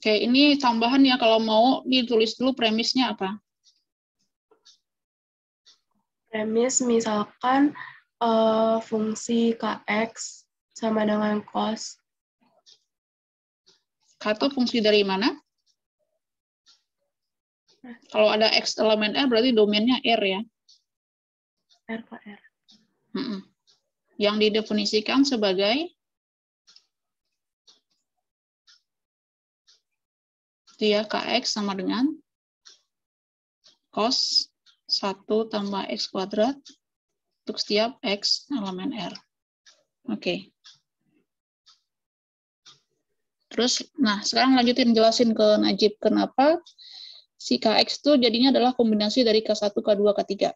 Oke, ini tambahan ya, kalau mau ditulis dulu premisnya apa? Premis misalkan fungsi Kx sama dengan cos. K itu fungsi dari mana? Kalau ada X elemen R, berarti domainnya R ya? R ke R. Yang didefinisikan sebagai dia Kx sama dengan cos 1 tambah X kuadrat untuk setiap X elemen R. Oke. Terus, nah sekarang lanjutin jelasin ke Najib kenapa si Kx itu jadinya adalah kombinasi dari K1, K2, K3.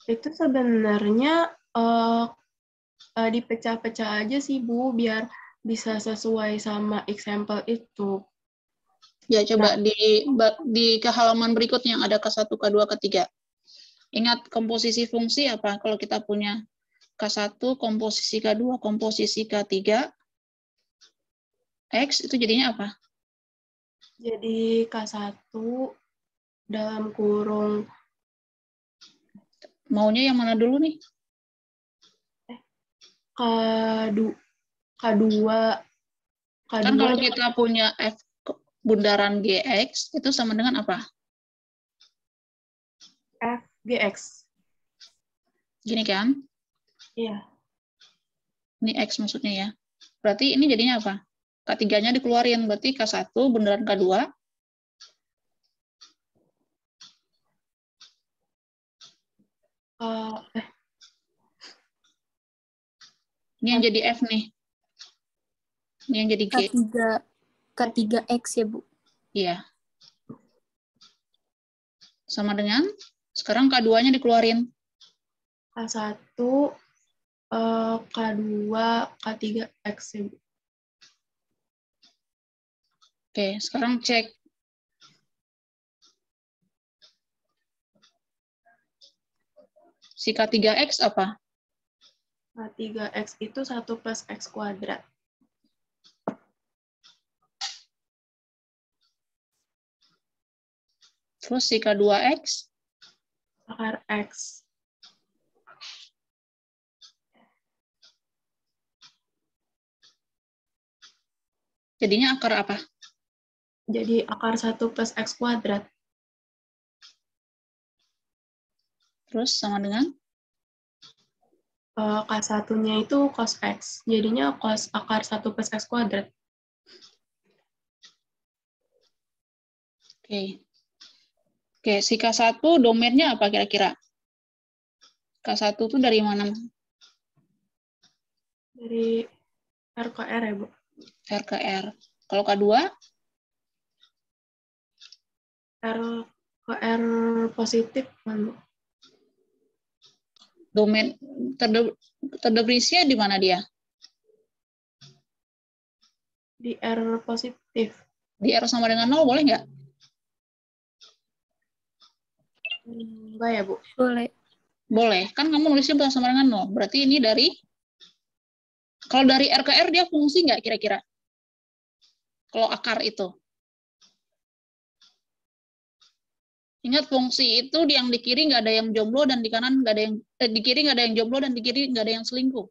Itu sebenarnya dipecah-pecah aja sih, Bu, biar bisa sesuai sama example itu. Ya, coba di ke halaman berikutnya yang ada K1, K2, K3. Ingat komposisi fungsi apa? Kalau kita punya K1, komposisi K2, komposisi K3, X itu jadinya apa? Jadi K1 dalam kurung. Maunya yang mana dulu nih? K2. Kan kalau kita punya F bundaran GX, itu sama dengan apa? FGX. Gini kan? Iya. Ini X maksudnya ya. Berarti ini jadinya apa? K3-nya dikeluarin, berarti K1 bundaran K2. Ini yang jadi F nih. Ini yang jadi G. K3X ya, Bu? Iya. Sama dengan, sekarang K2-nya dikeluarin. K1, K2, K3X ya, Bu. Oke, sekarang cek. Si K3X apa? K3X itu 1 plus X kuadrat. Terus si K2X? Akar X. Jadinya akar apa? Jadi akar 1 plus X kuadrat. Terus sama dengan? K1-nya itu cos X. Jadinya cos akar 1 plus X kuadrat. Oke. Oke, si K1 domainnya apa kira-kira? K1 itu dari mana? Dari R ke R ya, Bu? R ke R. Kalau K2? R ke R positif, kan, Bu? Domain terdefinisinya di mana dia? Di R positif. Di R sama dengan 0 boleh nggak? Enggak ya, Bu? Boleh. Boleh. Kan kamu nulisnya sama dengan 0. Berarti ini dari, kalau dari R ke R dia fungsi nggak kira-kira? Kalau akar itu. Ingat fungsi itu yang di kiri nggak ada yang jomblo dan di kanan nggak ada yang di kiri nggak ada yang jomblo dan di kiri nggak ada yang selingkuh.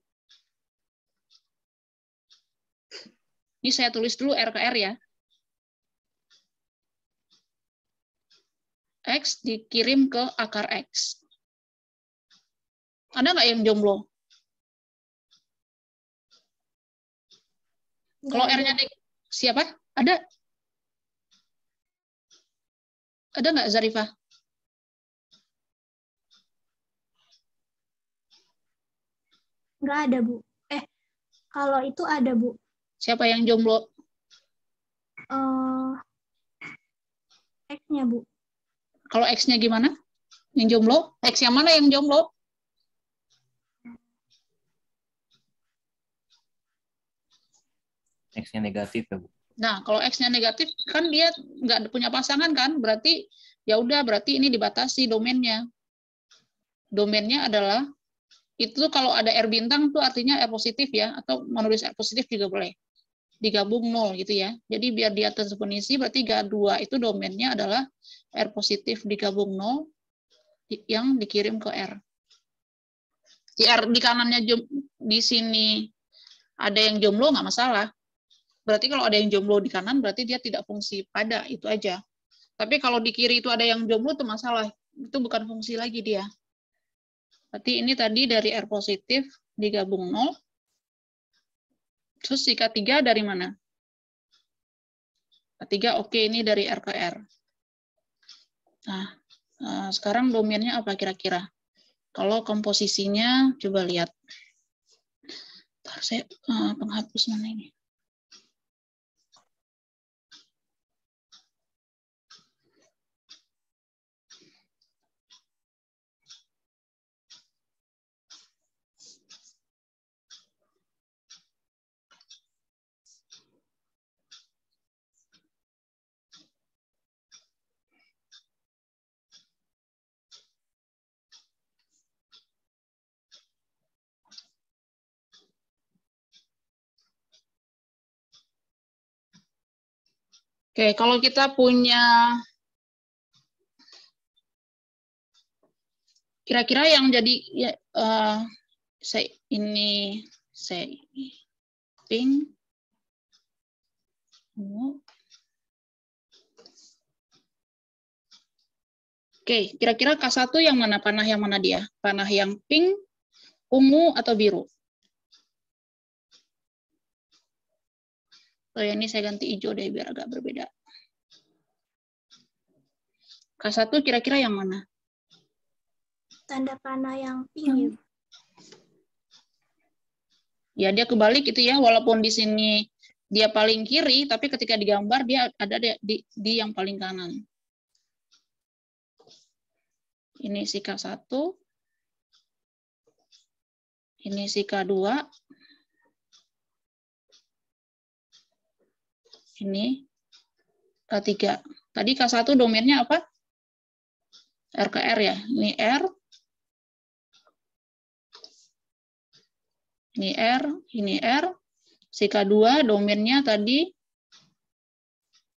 Ini saya tulis dulu R ke R ya. X dikirim ke akar X. Ada nggak yang jomblo? Kalau R-nya siapa? Ada? Ada nggak Zarifah? Nggak ada, Bu. Kalau itu ada, Bu. Siapa yang jomblo? X-nya, Bu. Kalau X-nya gimana? Yang jomblo? X yang mana yang jomblo? X-nya negatif ya, Bu. Nah, kalau X-nya negatif, kan dia nggak punya pasangan kan? Berarti, ya udah, berarti ini dibatasi domainnya. Domainnya adalah, itu kalau ada R bintang itu artinya R positif ya, atau menulis R positif juga boleh. Digabung 0 gitu ya. Jadi biar dia terdefinisi, berarti K2 itu domainnya adalah R positif digabung 0, yang dikirim ke R. Di R di kanannya di sini ada yang jomblo nggak masalah. Berarti kalau ada yang jomblo di kanan berarti dia tidak fungsi pada, itu aja. Tapi kalau di kiri itu ada yang jomblo itu masalah. Itu bukan fungsi lagi dia. Berarti ini tadi dari R positif digabung 0. Terus si K3 dari mana? K3 oke, ini dari R ke R. Nah, sekarang domainnya apa kira-kira? Kalau komposisinya, coba lihat. Ntar saya penghapus mana ini. Oke, kalau kita punya kira-kira yang jadi ya, ini pink. Oke, kira-kira K1 yang mana? Panah yang mana dia? Panah yang pink, ungu, atau biru? Oh ya, ini saya ganti hijau deh biar agak berbeda. K1 kira-kira yang mana? Tanda panah yang pink. Ya, dia kebalik itu ya, walaupun di sini dia paling kiri, tapi ketika digambar dia ada di yang paling kanan. Ini si K1. Ini si K2. Ini K3. Tadi K1 domainnya apa? R ke R ya. Ini R. ini R. Si K2 domainnya tadi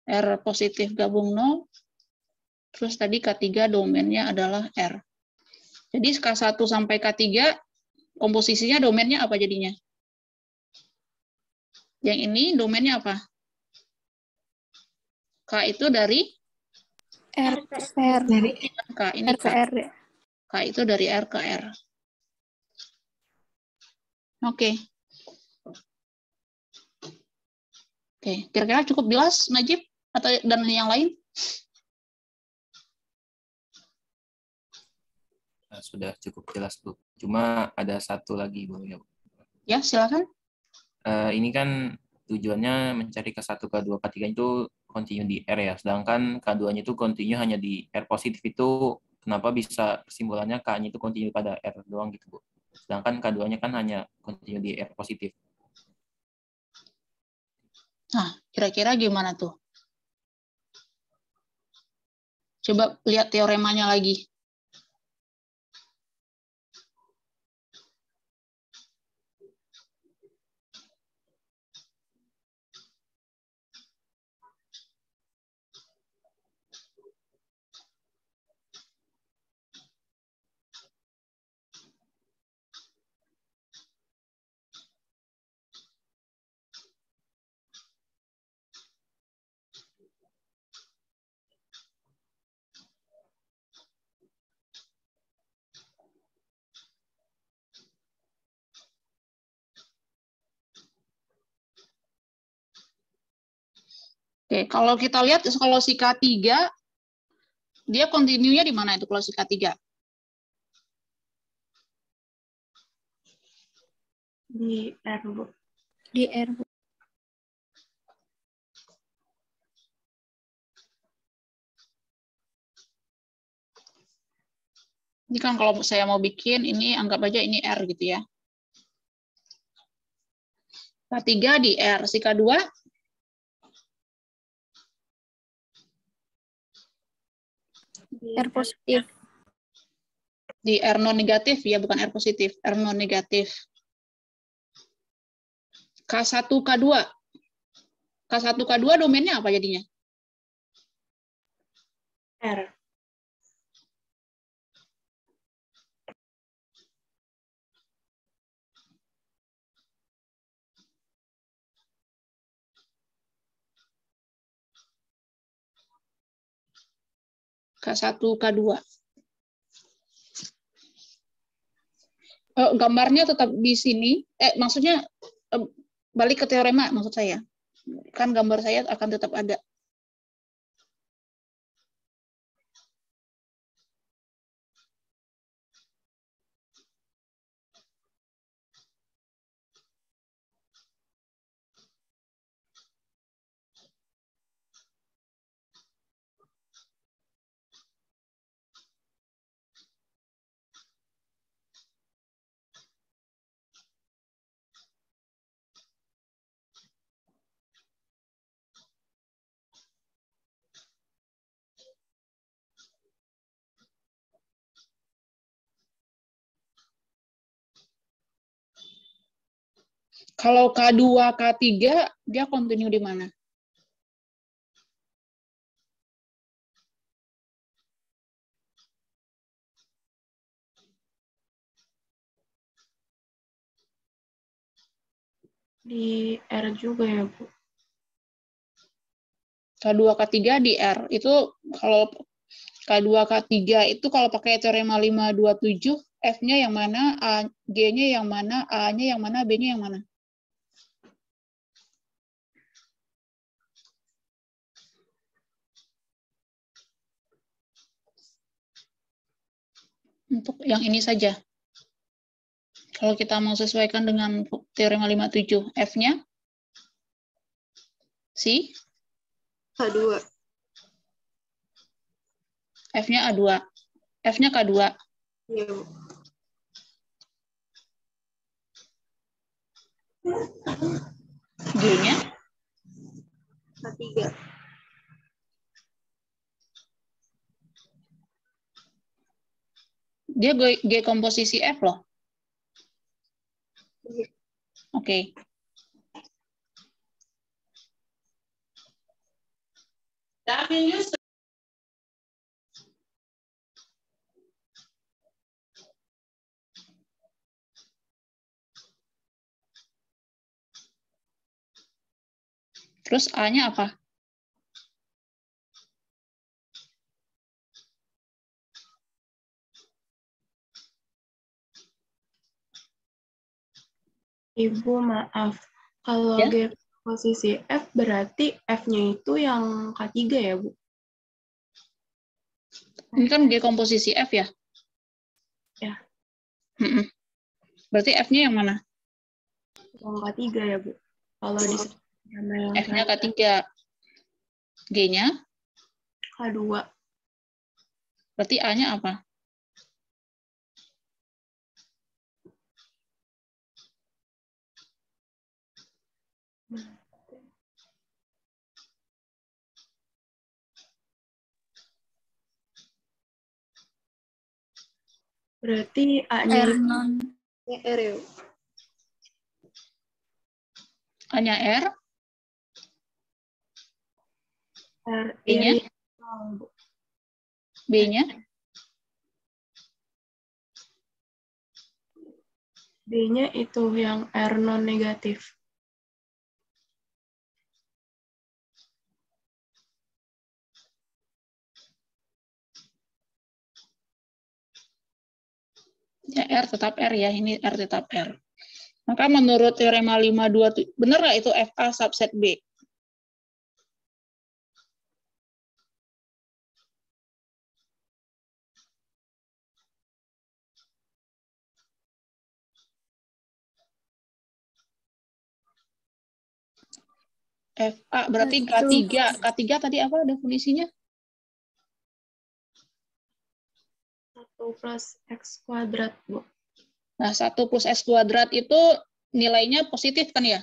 R positif gabung 0. Terus tadi K3 domainnya adalah R. Jadi K1 sampai K3 komposisinya domainnya apa jadinya? Yang ini domainnya apa? K itu dari R ke R. Dari K. Ini R ke R ya. K itu dari R ke R. Oke. Oke, kira-kira cukup jelas, Najib? Atau dan yang lain? Sudah cukup jelas, Bu. Cuma ada satu lagi, Bu. Ya, silakan. Ini kan tujuannya mencari K1, K2, K3 itu continue di R ya. Sedangkan K2-nya itu continue hanya di R positif. Itu kenapa bisa kesimpulannya K-nya itu continue pada R doang gitu, Bu. Sedangkan K2-nya kan hanya continue di R positif. Nah, kira-kira gimana tuh? Coba lihat teoremanya lagi. Oke, kalau kita lihat kalau si K3 dia continue-nya di mana itu kalau si K3? Di R, Bu. Di R, Bu. Ini kan kalau saya mau bikin, ini anggap aja ini R gitu ya. K3 di R, si K2? R positif. Di R non negatif ya, bukan R positif, R non negatif. K1, K2. K1, K2 domainnya apa jadinya? R. K1, K2. Gambarnya tetap di sini. Maksudnya balik ke teorema maksud saya. Kan gambar saya akan tetap ada. Kalau K2, K3, dia continue di mana? Di R juga ya, Bu. K2, K3 di R. Itu kalau K2, K3 itu kalau pakai teorema 527, F-nya yang mana, G-nya yang mana, A-nya yang mana, B-nya yang mana? Untuk yang ini saja. Kalau kita mau sesuaikan dengan teorema 57, F-nya? Si? K2. F-nya A2. F-nya K2. Iya, Bu. G-nya? K3. Dia G komposisi F loh. Oke. Terus A-nya apa? Ibu, maaf. Kalau Ya? G posisi F berarti F-nya itu yang K3 ya, Bu? Ini kan G komposisi F ya? Ya. Berarti F-nya yang mana? Yang K3 ya, Bu? Kalau di sama yang F-nya K3. G-nya? K2. Berarti A-nya apa? Berarti A-nya R itu non. R ya, Bu? A-nya R? R B-nya? Bu. B-nya? B-nya itu yang R non negatif. Ya, R tetap R ya. Ini R tetap R. Maka menurut teorema 527, benar nggak itu FA subset B? FA berarti K3. K3 tadi apa definisinya? 1 plus X kuadrat, Bu. Nah, 1 plus X kuadrat itu nilainya positif kan ya?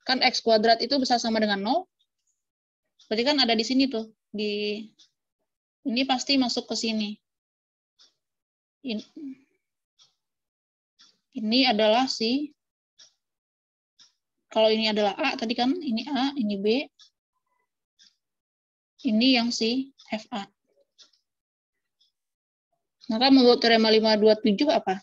Kan X kuadrat itu bisa sama dengan 0. Berarti kan ada di sini tuh. Ini pasti masuk ke sini. Ini adalah si, kalau ini adalah A, tadi kan ini A, ini B. Ini yang si FA. Maka menurut teorema 527 apa?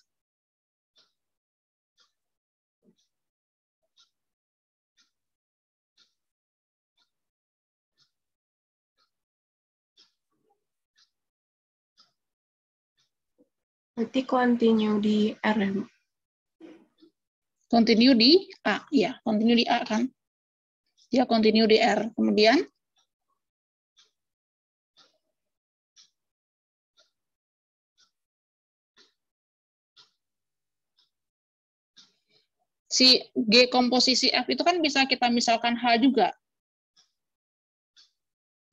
Berarti continue di R ya, Bu? Continue di A, ya, continue di A kan? Ya, continue di R. Kemudian si G komposisi F itu kan bisa kita misalkan H juga.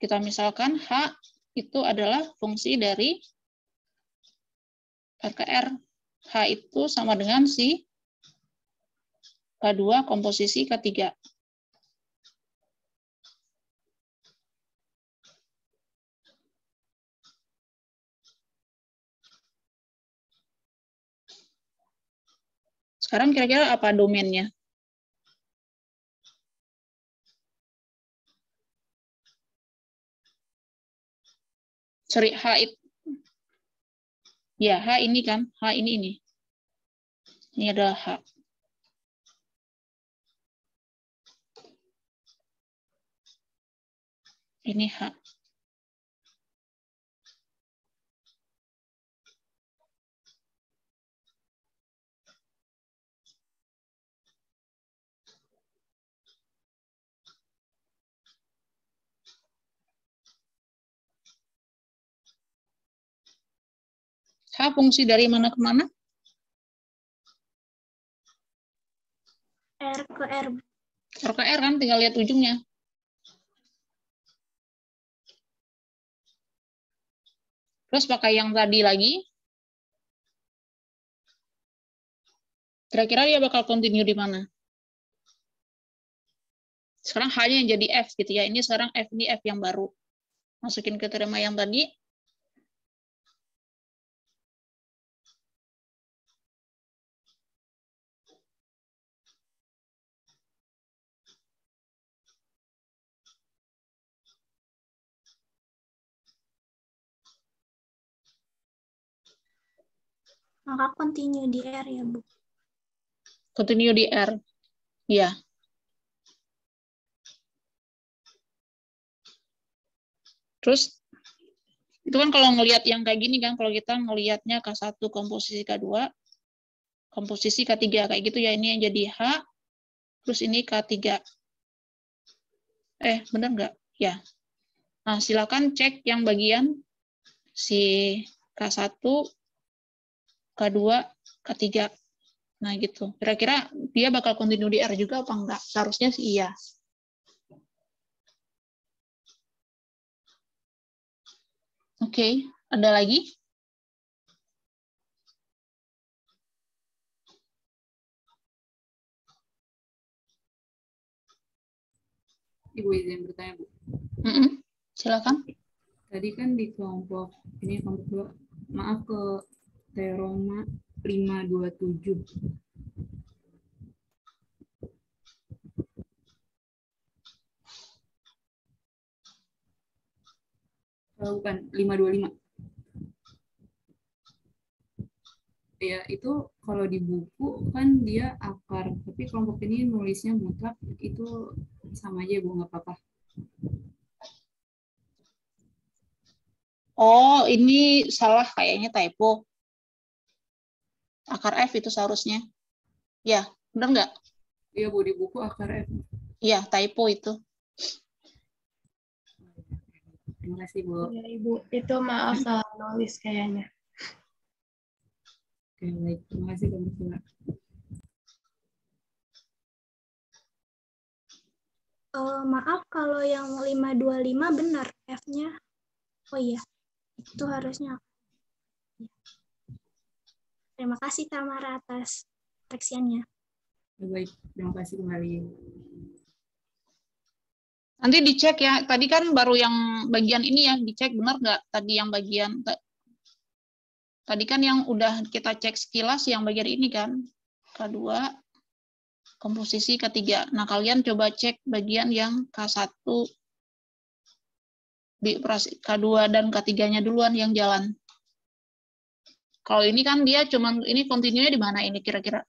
Kita misalkan H itu adalah fungsi dari R ke R. H itu sama dengan si K2 komposisi K3. Sekarang kira-kira apa domainnya? Sorry, H itu. Ya, H ini kan. H ini. Ini adalah H. Ini H. H fungsi dari mana ke mana? R ke R. R ke R kan, tinggal lihat ujungnya. Terus pakai yang tadi lagi. Kira-kira dia bakal continue di mana? Sekarang H-nya yang jadi F gitu ya. Ini sekarang F, ini F yang baru. Masukin ke teorema yang tadi. Maka continue di R ya, Bu. Continue di R. Ya. Terus itu kan kalau ngelihat yang kayak gini kan, kalau kita ngelihatnya K1 komposisi K2, komposisi K3 kayak gitu ya, ini yang jadi H, terus ini K3. Benar nggak? Ya. Nah, silakan cek yang bagian si K1, K2, K3. Nah, gitu. Kira-kira dia bakal continue di R juga apa enggak? Seharusnya sih iya. Oke, ada lagi? Ibu izin bertanya, Bu. Silakan. Tadi kan di kelompok ini kelompok 2, maaf ke Teroma 527. Bukan 525. Ya, itu kalau di buku kan dia akar, tapi kelompok ini nulisnya mutlak, itu sama aja, Bu, nggak apa-apa. Oh, ini salah kayaknya typo. Akar F itu seharusnya. Ya, benar nggak? Iya, Bu, di buku akar F. Iya, typo itu. Terima kasih, Bu. Iya, Ibu. Itu maaf salah nulis kayaknya. Oke, baik. Terima kasih, Bu. Maaf, kalau yang 525 benar F-nya. Oh iya, itu harusnya. Terima kasih Tamara atas koreksiannya. Baik, terima kasih kembali. Nanti dicek ya. Tadi kan baru yang bagian ini ya, dicek benar nggak tadi yang bagian. Tadi kan yang udah kita cek sekilas yang bagian ini kan. K2, komposisi K3. Nah, kalian coba cek bagian yang K1, di operasi K2 dan K3-nya duluan yang jalan. Kalau ini kan dia cuman, ini continue-nya di mana ini kira-kira?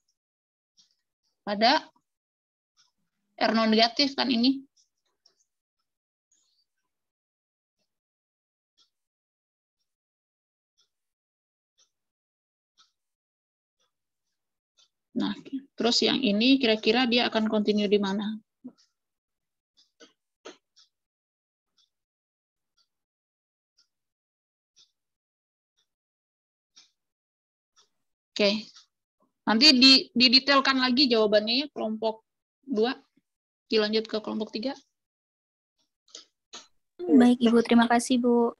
Pada R non negatif kan ini. Nah, terus yang ini kira-kira dia akan continue di mana? Oke. Nanti didetailkan lagi jawabannya ya, kelompok 2. Dilanjut ke kelompok 3. Baik, Ibu. Terima kasih, Bu.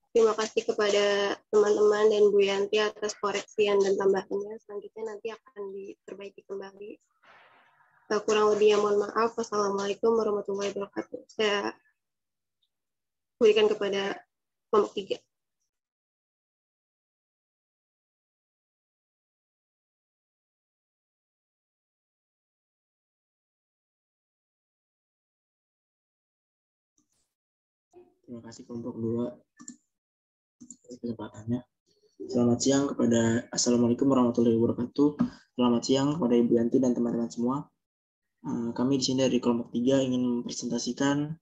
Terima kasih kepada teman-teman dan Bu Yanti atas koreksian dan tambahannya. Selanjutnya nanti akan diperbaiki kembali. Kurang lebihnya mohon maaf. Wassalamualaikum warahmatullahi wabarakatuh. Saya berikan kepada kelompok 3. Terima kasih kelompok 2 kesempatannya. Selamat siang kepada Assalamualaikum warahmatullahi wabarakatuh. Selamat siang kepada Ibu Yanti dan teman-teman semua. Kami di sini dari kelompok 3 ingin mempresentasikan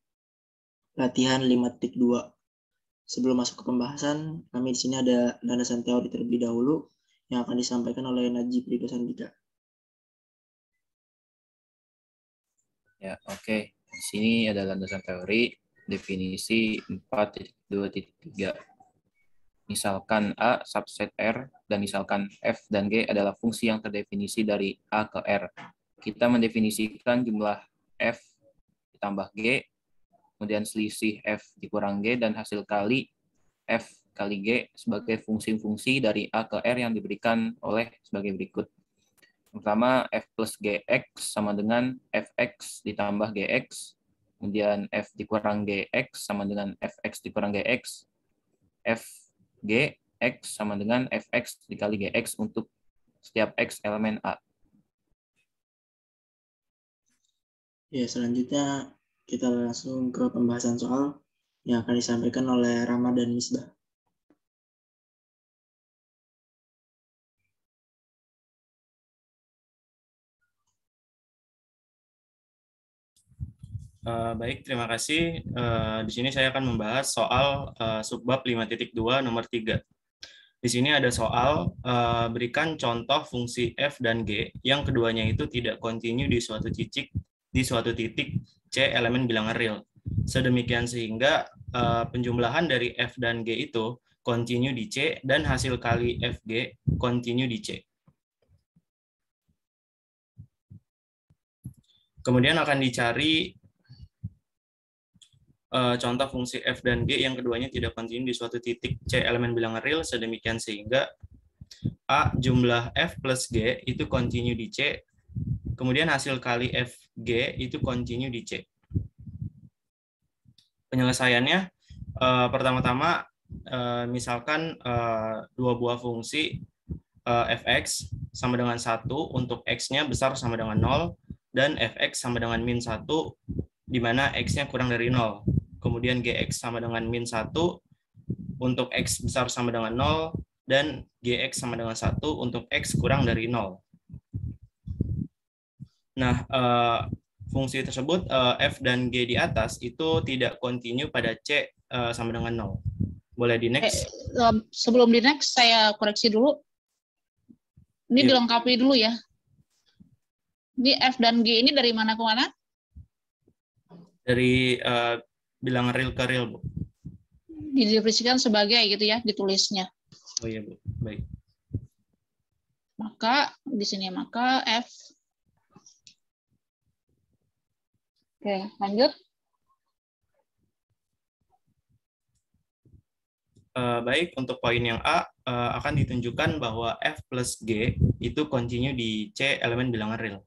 latihan 5.2. Sebelum masuk ke pembahasan, kami di sini ada landasan teori terlebih dahulu yang akan disampaikan oleh Najib Ridho Sandika. Ya, oke. Di sini ada landasan teori. Definisi 4.2.3. Misalkan A subset R dan misalkan F dan G adalah fungsi yang terdefinisi dari A ke R. Kita mendefinisikan jumlah F ditambah G, kemudian selisih F dikurang G, dan hasil kali F kali G sebagai fungsi-fungsi dari A ke R yang diberikan oleh sebagai berikut. Pertama, F plus Gx sama dengan Fx ditambah Gx. Kemudian F dikurang Gx sama dengan Fx dikurang Gx. F Gx sama dengan Fx dikali Gx untuk setiap X elemen A. Ya, selanjutnya kita langsung ke pembahasan soal yang akan disampaikan oleh Rama dan Misbah. Baik, terima kasih. Di sini saya akan membahas soal subbab 5.2 nomor 3. Di sini ada soal berikan contoh fungsi f dan g yang keduanya itu tidak kontinu di suatu titik c elemen bilangan real. Sedemikian sehingga penjumlahan dari f dan g itu kontinu di c dan hasil kali fg kontinu di c. Kemudian akan dicari contoh fungsi f dan g yang keduanya tidak kontinu di suatu titik c elemen bilangan real sedemikian sehingga a jumlah f plus g itu kontinu di c, kemudian hasil kali fg itu kontinu di c. Penyelesaiannya pertama-tama misalkan dua buah fungsi fx sama dengan 1 untuk x-nya besar sama dengan 0 dan fx sama dengan min 1 di mana x-nya kurang dari 0. Kemudian gx sama dengan min 1 untuk x besar sama dengan 0 dan gx sama dengan 1 untuk x kurang dari 0. Nah, fungsi tersebut f dan g di atas itu tidak kontinu pada c sama dengan 0. Boleh di next? Sebelum di next, saya koreksi dulu. Ini dilengkapi dulu ya. Ini f dan g ini dari mana ke mana? Dari bilangan real ke real, Bu. Didefinisikan sebagai gitu ya, ditulisnya. Oh iya, Bu. Baik. Maka di sini maka f. Oke, lanjut. Baik, untuk poin yang A akan ditunjukkan bahwa f plus g itu kontinu di c elemen bilangan real.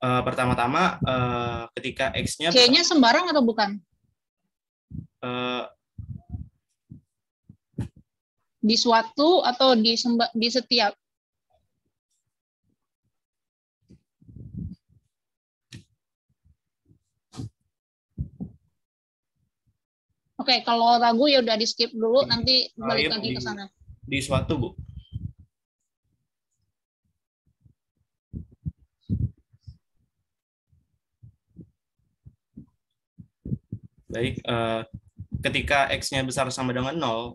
Pertama-tama ketika x-nya C-nya sembarang atau bukan? Di suatu atau di setiap? Oke, kalau ragu ya udah di skip dulu, nanti balik lagi ke sana. Di suatu, Bu. Baik, ketika x-nya besar sama dengan 0,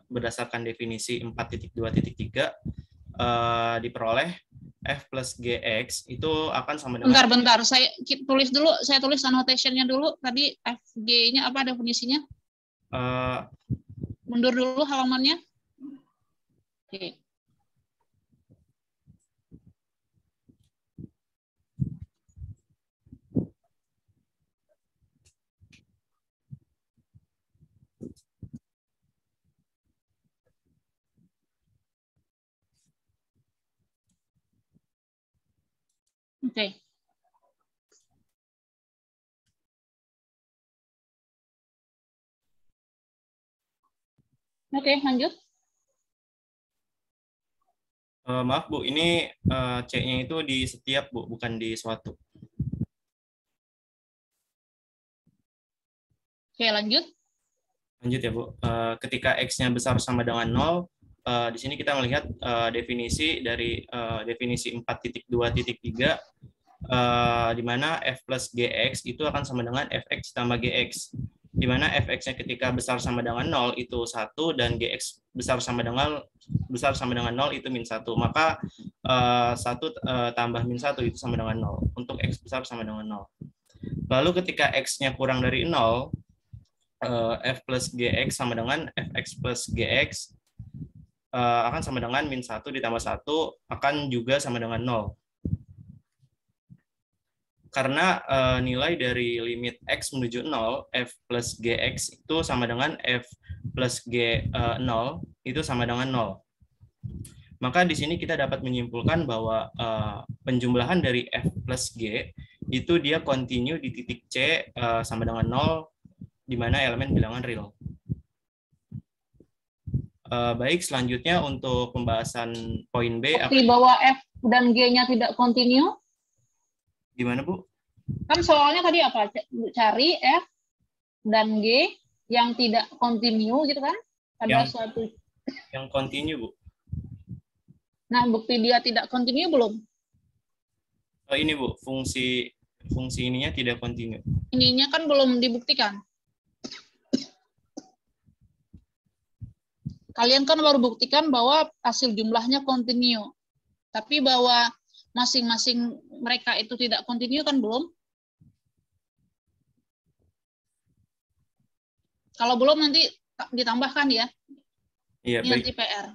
berdasarkan definisi 4.2.3, diperoleh f plus gx itu akan sama dengan... Bentar, saya tulis dulu, saya tulis annotation-nya dulu. Tadi fg-nya apa definisinya? Mundur dulu halamannya. Oke. Oke. Oke, lanjut. Maaf, Bu, ini C-nya itu di setiap, Bu, bukan di suatu. Oke, lanjut. Lanjut ya, Bu. Ketika X-nya besar sama dengan 0, di sini kita melihat definisi dari definisi 4.2.3, di mana f plus gx itu akan sama dengan fx tambah gx, di mana fx-nya ketika besar sama dengan 0 itu 1 dan gx besar sama dengan 0 itu min 1. Maka 1 tambah min 1 itu sama dengan 0 untuk x besar sama dengan 0. Lalu ketika x-nya kurang dari 0, f plus gx sama dengan fx plus gx akan sama dengan min 1 ditambah 1 akan juga sama dengan 0. Karena nilai dari limit x menuju 0, f plus gx itu sama dengan f plus g 0 itu sama dengan 0. Maka di sini kita dapat menyimpulkan bahwa penjumlahan dari f plus g itu dia kontinu di titik c sama dengan 0, di mana elemen bilangan real. Baik, selanjutnya untuk pembahasan poin B. Bukti bahwa f dan g-nya tidak kontinu. Gimana, Bu? Kan soalnya tadi apa? Cari f dan g yang tidak kontinu gitu kan? Pada suatu yang kontinu, Bu. Nah, bukti dia tidak kontinu belum? Ini, Bu, fungsi fungsi ininya tidak kontinu. Ininya kan belum dibuktikan. Kalian kan baru buktikan bahwa hasil jumlahnya kontinu. Tapi bahwa masing-masing mereka itu tidak kontinu kan belum. Kalau belum nanti ditambahkan ya. Iya, Ini baik. nanti PR.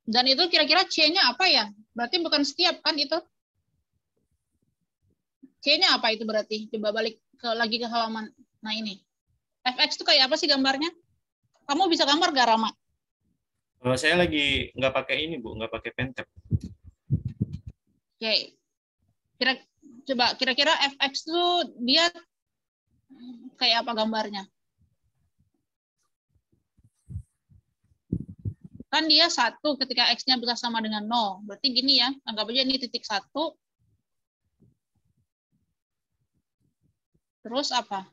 Dan itu kira-kira C-nya apa ya? Berarti bukan setiap kan itu? C-nya apa itu berarti? Coba balik lagi ke halaman. Nah ini. FX itu kayak apa sih gambarnya? Kamu bisa gambar gak, Rama? Saya lagi nggak pakai ini, Bu. Nggak pakai pentap. Oke. Coba kira-kira FX itu dia kayak apa gambarnya? Kan dia 1 ketika X-nya bisa sama dengan 0. Berarti gini ya, anggap aja ini titik 1. Terus apa?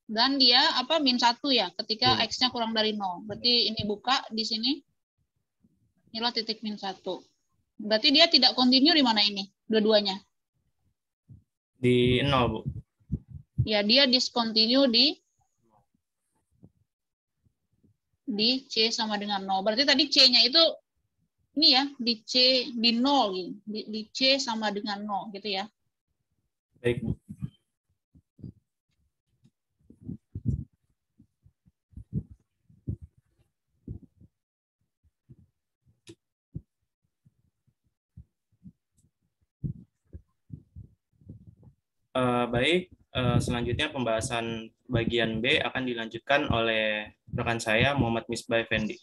Dan dia apa min 1 ya, ketika X-nya kurang dari 0. Berarti ini buka di sini. Inilah titik min 1. Berarti dia tidak kontinu di mana ini? Dua-duanya. Di 0, Bu. Ya, dia discontinue di C sama dengan 0. Berarti tadi C-nya itu ini ya, di C di 0 gitu. Di C sama dengan 0 gitu ya. Baik, Bu. Baik, selanjutnya pembahasan bagian B akan dilanjutkan oleh rekan saya Muhammad Misbah Effendi.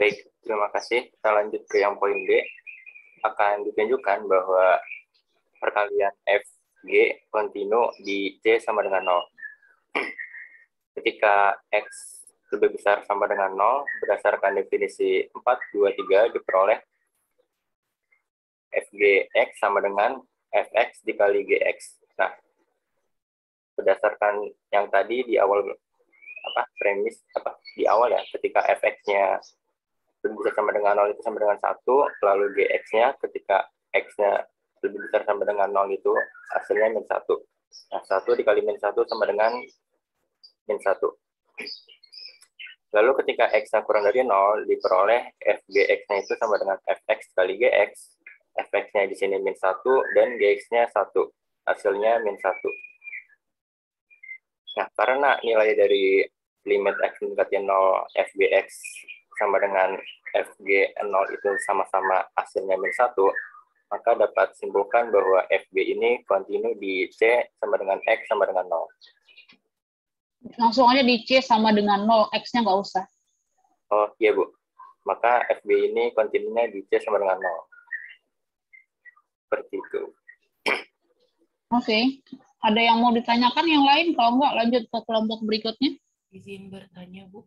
Baik, terima kasih. Kita lanjut ke yang poin B. Akan ditunjukkan bahwa perkalian FG kontinu di C sama dengan 0. Ketika X lebih besar sama dengan 0, berdasarkan definisi 4, 2, 3 diperoleh FGX sama dengan Fx dikali Gx. Nah, berdasarkan yang tadi di awal premis di awal ya, ketika Fx-nya lebih besar sama dengan 0 itu sama dengan 1, lalu Gx-nya ketika X-nya lebih besar sama dengan 0 itu hasilnya min 1. Nah, 1 dikali min 1 sama dengan min 1. Lalu ketika X-nya kurang dari 0, diperoleh Fgx-nya itu sama dengan Fx kali Gx. Fx-nya di sini min 1 dan Gx-nya 1. Hasilnya min 1. Nah, karena nilai dari limit X mendekati 0 Fgx sama dengan Fg0 itu sama-sama hasilnya min 1, maka dapat simpulkan bahwa Fg ini kontinu di C sama dengan X sama dengan 0. Langsung aja di C sama dengan 0, X-nya nggak usah. Oh iya, Bu. Maka Fg ini kontinunya di C sama dengan 0. Seperti itu. Oke. Ada yang mau ditanyakan yang lain? Kalau enggak, lanjut ke kelompok berikutnya. Izin bertanya, Bu.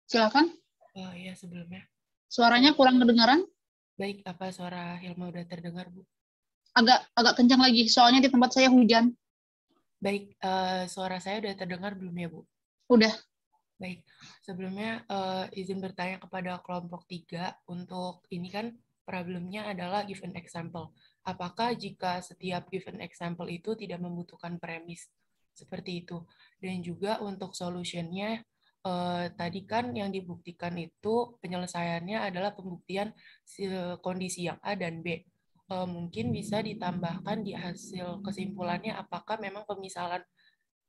Silakan. Ya, sebelumnya. Suaranya kurang kedengaran? Baik, apa suara Hilma udah terdengar, Bu? Agak kencang lagi, soalnya di tempat saya hujan. Baik, suara saya udah terdengar belum ya, Bu? Udah. Baik, sebelumnya izin bertanya kepada kelompok 3 untuk ini kan problemnya adalah given example. Apakah jika setiap given example itu tidak membutuhkan premis seperti itu? Dan juga untuk solutionnya, tadi kan yang dibuktikan itu penyelesaiannya adalah pembuktian kondisi yang A dan B. Mungkin bisa ditambahkan di hasil kesimpulannya apakah memang pemisahan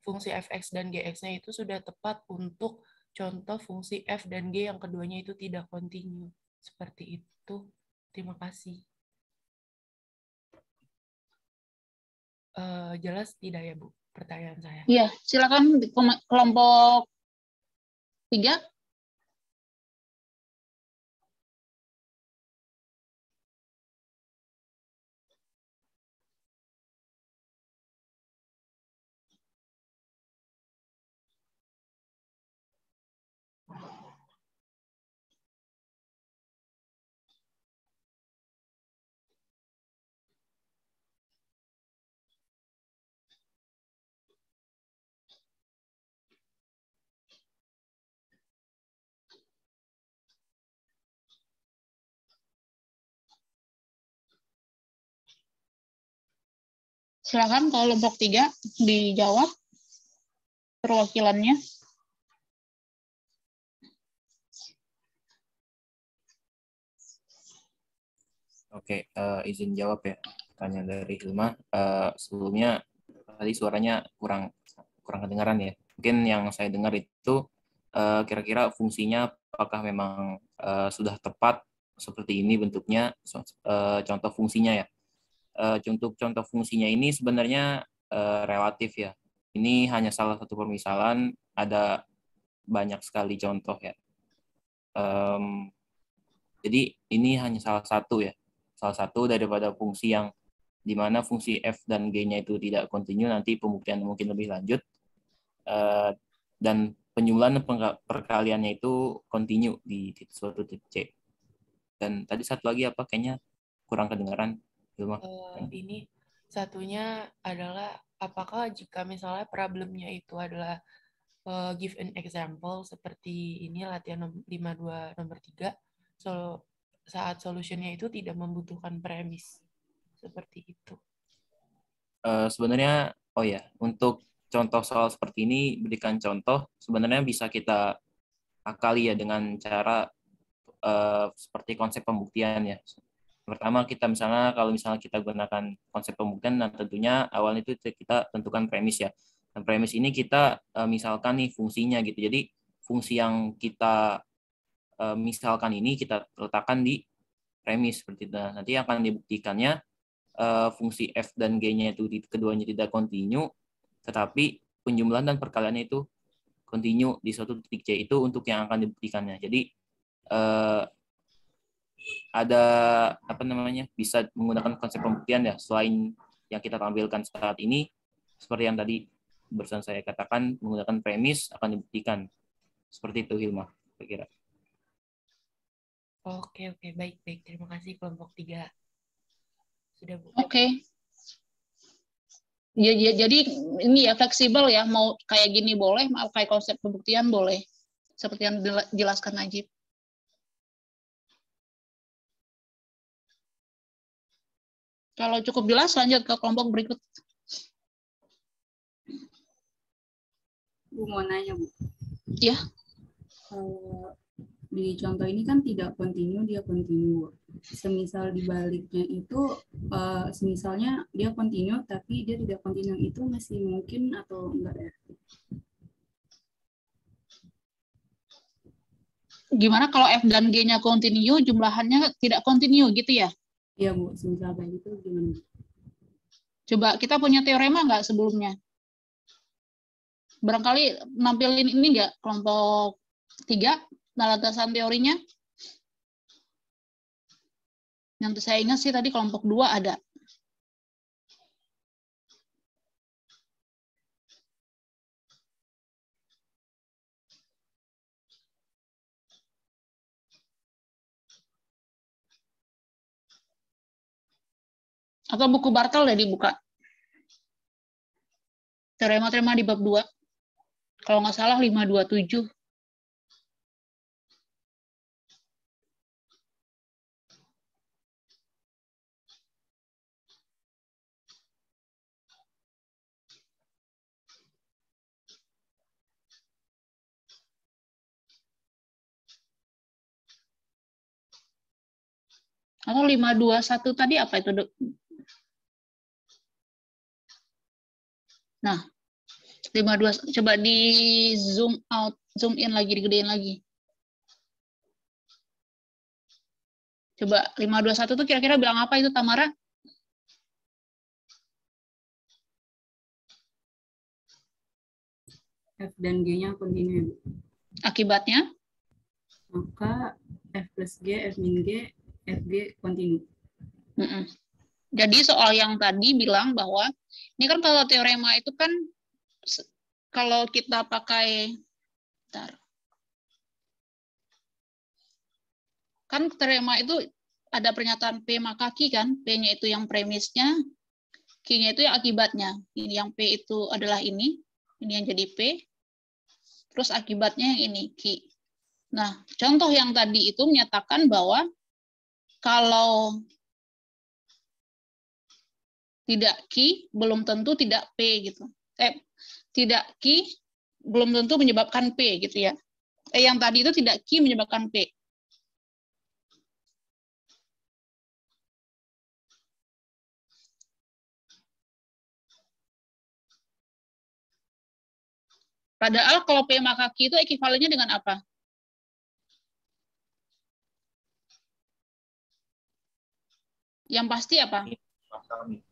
fungsi fx dan gx-nya itu sudah tepat untuk contoh fungsi f dan g yang keduanya itu tidak kontinu. Seperti itu. Terima kasih. Jelas tidak ya, Bu? Pertanyaan saya. Iya, silakan kelompok 3. Silakan kelompok 3 dijawab perwakilannya. Oke, izin jawab ya. Pertanyaan dari Hilma. Sebelumnya tadi suaranya kurang kedengaran ya. Mungkin yang saya dengar itu kira-kira fungsinya apakah memang sudah tepat seperti ini bentuknya, contoh fungsinya ya. Contoh fungsinya ini sebenarnya relatif ya. Ini hanya salah satu permisalan, ada banyak sekali contoh ya. Jadi ini hanya salah satu ya. Salah satu daripada fungsi yang dimana fungsi f dan g-nya itu tidak kontinu, nanti pembuktian mungkin lebih lanjut. Dan penjumlahan perkaliannya itu kontinu di suatu titik C. Dan tadi satu lagi apa? Kayaknya kurang kedengaran. Ini satunya adalah apakah jika misalnya problemnya itu adalah give an example seperti ini latihan 52 nomor 3, saat solutionnya itu tidak membutuhkan premis seperti itu. Sebenarnya untuk contoh soal seperti ini, berikan contoh sebenarnya bisa kita akali ya dengan cara seperti konsep pembuktian ya. Pertama kalau misalnya kita gunakan konsep pembuktian, dan tentunya awalnya itu kita tentukan premis ya. Dan premis ini kita misalkan nih fungsinya gitu. Jadi fungsi yang kita misalkan ini kita letakkan di premis seperti itu. Nanti akan dibuktikannya fungsi f dan g-nya itu keduanya tidak kontinu, tetapi penjumlahan dan perkaliannya itu kontinu di suatu titik C, itu untuk yang akan dibuktikannya. Jadi ada bisa menggunakan konsep pembuktian ya, selain yang kita tampilkan saat ini seperti yang tadi barusan saya katakan, menggunakan premis akan dibuktikan. Seperti itu Hilma, kira-kira. Oke, baik. Terima kasih kelompok 3. Sudah, Bu. Oke. Ya, jadi ini ya fleksibel ya, mau kayak gini boleh, mau kayak konsep pembuktian boleh. Seperti yang dijelaskan Najib. Kalau cukup jelas, lanjut ke kelompok berikut. Bu mau nanya, Bu. Ya. Di contoh ini kan tidak kontinu, dia kontinu. Semisal dibaliknya itu, semisalnya dia kontinu, tapi dia tidak kontinu, itu masih mungkin atau enggak ya? Gimana kalau F dan G-nya kontinu, jumlahannya tidak kontinu gitu ya? Iya, Bu. Semisal kayak gitu gimana? Coba kita punya teorema nggak sebelumnya? Barangkali nampilin ini nggak kelompok 3, landasan teorinya? Yang saya ingat sih tadi kelompok 2 ada. Atau buku Bartel udah dibuka. Teorema-teorema di bab 2. Kalau nggak salah 527. Atau 521 tadi apa itu, Dok? Nah, 52 coba di zoom out, zoom in lagi, digedein lagi. Coba 521 tuh kira-kira bilang apa itu, Tamara? F dan G-nya kontinu. Akibatnya? Maka F plus G, F min G, FG kontinu. Jadi soal yang tadi bilang bahwa ini kan kalau teorema itu kan kalau kita pakai kan teorema itu ada pernyataan P maka Q kan, P-nya itu yang premisnya, Q-nya itu yang akibatnya. Ini yang P itu adalah ini yang jadi P, terus akibatnya yang ini Q. Nah, contoh yang tadi itu menyatakan bahwa kalau tidak Q belum tentu tidak P gitu. Tidak Q belum tentu menyebabkan P gitu ya. Yang tadi itu tidak Q menyebabkan P. Padahal kalau P maka Q itu ekivalennya dengan apa? Yang pasti apa? P.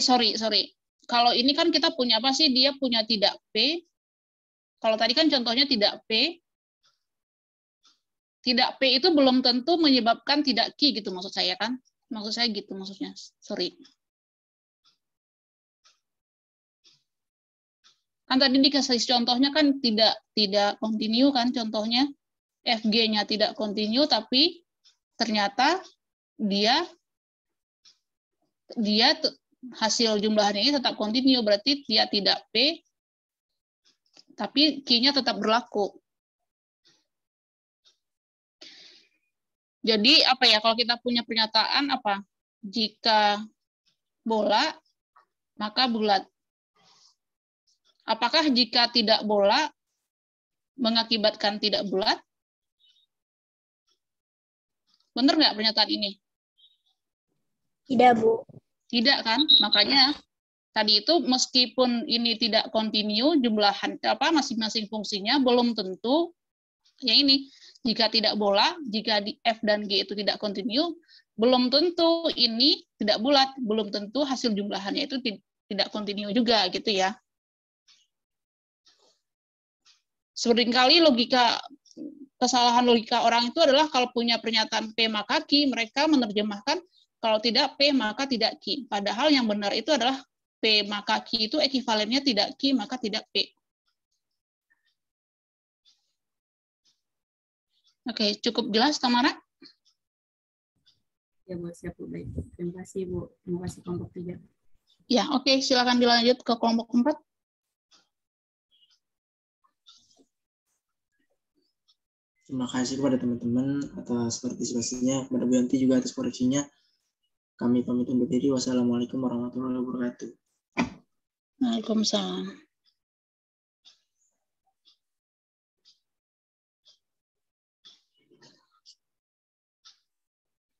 Sorry. Kalau ini kan kita punya apa sih? Dia punya tidak P. Kalau tadi kan contohnya tidak P. Tidak P itu belum tentu menyebabkan tidak Q gitu maksud saya kan? Maksud saya gitu maksudnya. Sorry. Kan tadi dikasih contohnya kan tidak kontinu kan contohnya. FG-nya tidak kontinu tapi ternyata dia hasil jumlahnya ini tetap kontinu, berarti dia tidak P tapi Q-nya tetap berlaku. Jadi apa ya, kalau kita punya pernyataan apa? Jika bola, maka bulat. Apakah jika tidak bola mengakibatkan tidak bulat? Benar nggak pernyataan ini? Tidak, Bu. Tidak kan? Makanya tadi itu meskipun ini tidak kontinu jumlahan masing-masing fungsinya belum tentu ya ini. Jika tidak bola, jika di F dan G itu tidak kontinu, belum tentu ini tidak bulat, belum tentu hasil jumlahannya itu tidak kontinu juga gitu ya. Seringkali kesalahan logika orang itu adalah kalau punya pernyataan P maka Q, mereka menerjemahkan kalau tidak P maka tidak Q. Padahal yang benar itu adalah P maka Q itu ekivalennya tidak Q maka tidak P. Oke, cukup jelas, Tamara? Ya, Bu, siap, Bu. Baik. Terima kasih, Bu. Terima kasih kelompok 3. Ya, oke. Silakan dilanjut ke kelompok 4. Terima kasih kepada teman-teman atas partisipasinya, kepada Bu Yanti juga atas koreksinya. Kami pamit undur diri. Wassalamualaikum warahmatullahi wabarakatuh. Waalaikumsalam.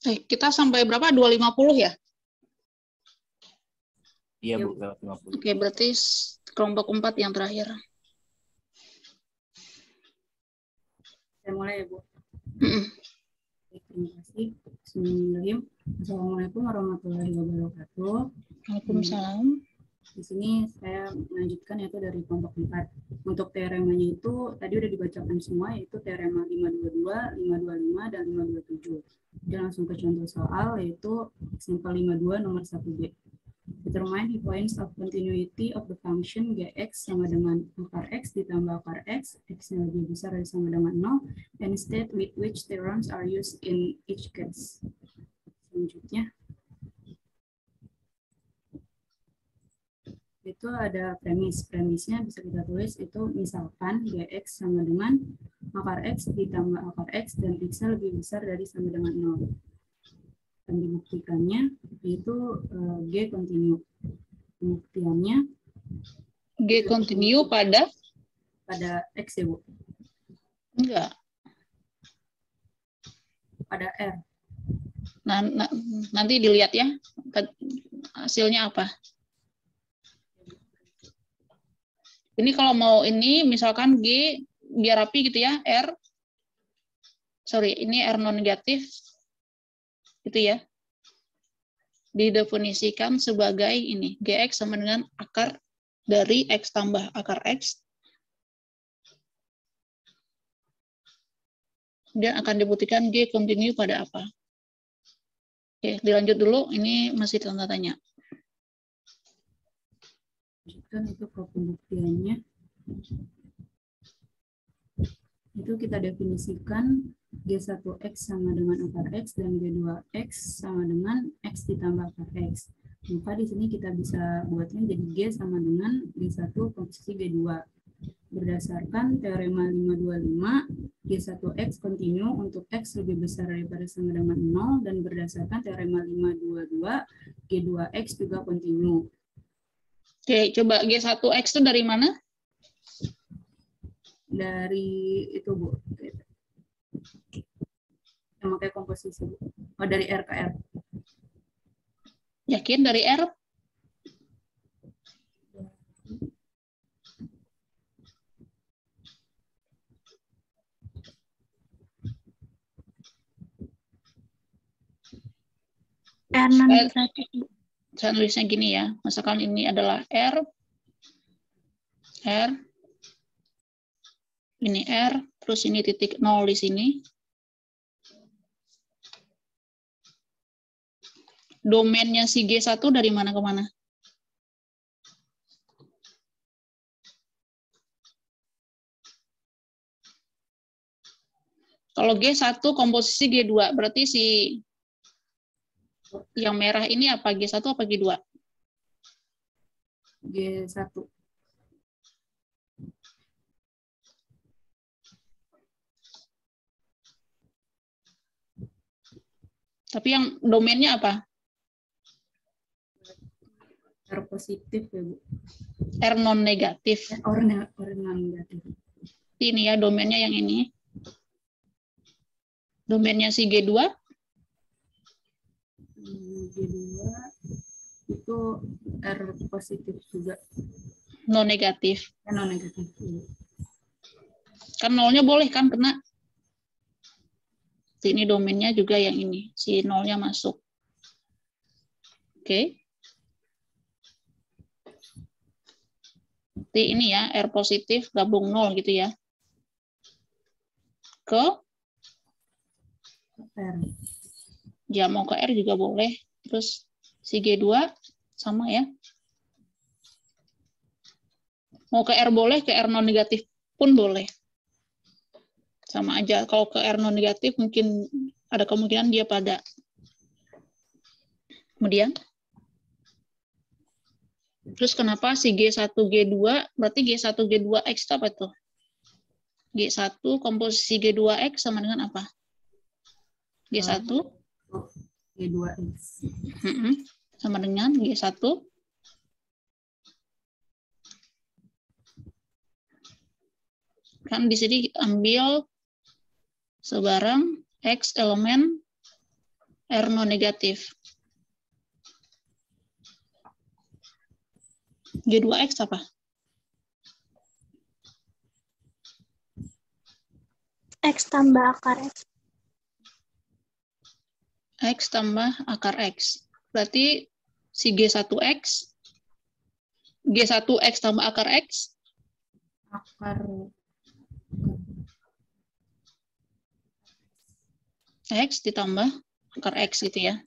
Kita sampai berapa? 250 ya? Iya, Bu, 250. Oke, berarti kelompok 4 yang terakhir. Saya mulai ya, Bu. Terima kasih. Bismillahirrahmanirrahim. Assalamualaikum warahmatullahi wabarakatuh. Waalaikumsalam. Di sini saya melanjutkan yaitu dari kelompok 4. Untuk teoremanya itu tadi udah dibacakan semua, yaitu teorema 522, 525, dan 527. Dan langsung ke contoh soal, yaitu example 52 nomor 1B. Determine the points of continuity of the function Gx sama dengan akar X ditambah akar X, X-nya lebih besar dari sama dengan 0, and state with which theorems are used in each case. Selanjutnya, itu ada premisnya bisa kita tulis itu misalkan Gx sama dengan akar X ditambah akar X dan X-nya lebih besar dari sama dengan 0. Dan dibuktikannya itu G kontinu. Pembuktiannya G kontinu pada X ya, Bu? Enggak. Pada R. Nah, nanti dilihat ya hasilnya apa. Ini kalau mau ini misalkan G biar rapi gitu ya, ini R non negatif gitu ya. Didefinisikan sebagai ini, Gx sama dengan akar dari X tambah akar X. Kemudian akan dibuktikan G kontinu pada apa. Oke, dilanjut dulu, ini masih tanda tanya. Lanjutkan itu ke pembuktiannya. Itu kita definisikan G1X sama dengan akar X dan G2X sama dengan X ditambah akar X. Maka di sini kita bisa buatnya jadi G sama dengan G1 komposisi G2. Berdasarkan teorema 525, G1X kontinu untuk X lebih besar daripada sama dengan 0, dan berdasarkan teorema 522, G2X juga kontinu. Oke, coba G1X itu dari mana? Dari itu, Bu. Yang pakai komposisi, Bu. Oh, dari R ke R. Yakin dari R? R non-negatif. Saya nulisnya gini ya, misalkan ini adalah R, ini R, terus ini titik 0 di sini. Domainnya si G1 dari mana ke mana? Kalau G1 komposisi G2, berarti si yang merah ini apa? G1 apa G2? G1. Tapi yang domainnya apa? R positif ya, Bu. R non negatif. R non negatif. Ini ya domainnya yang ini. Domainnya si G2. G2 itu R positif juga. Non negatif. Non negatif. Kan nolnya boleh kan kena. Ini domainnya juga yang ini. Si nolnya masuk. Oke. Berarti ini ya, R positif gabung 0 gitu ya. Ke R. Ya, mau ke R juga boleh. Terus si G2 sama ya. Mau ke R boleh, ke R non negatif pun boleh. Sama aja. Kalau ke R non negatif mungkin ada kemungkinan dia pada. Kemudian terus kenapa si G1, G2, berarti G1, G2X itu apa tuh? G1 komposisi G2X sama dengan apa? G1? G2X. Sama dengan G1. Kan di sini ambil sebarang X elemen R non negatif. G2X apa? X tambah akar X. X tambah akar X. Berarti si G1X, G1X tambah akar X. X ditambah akar X gitu ya.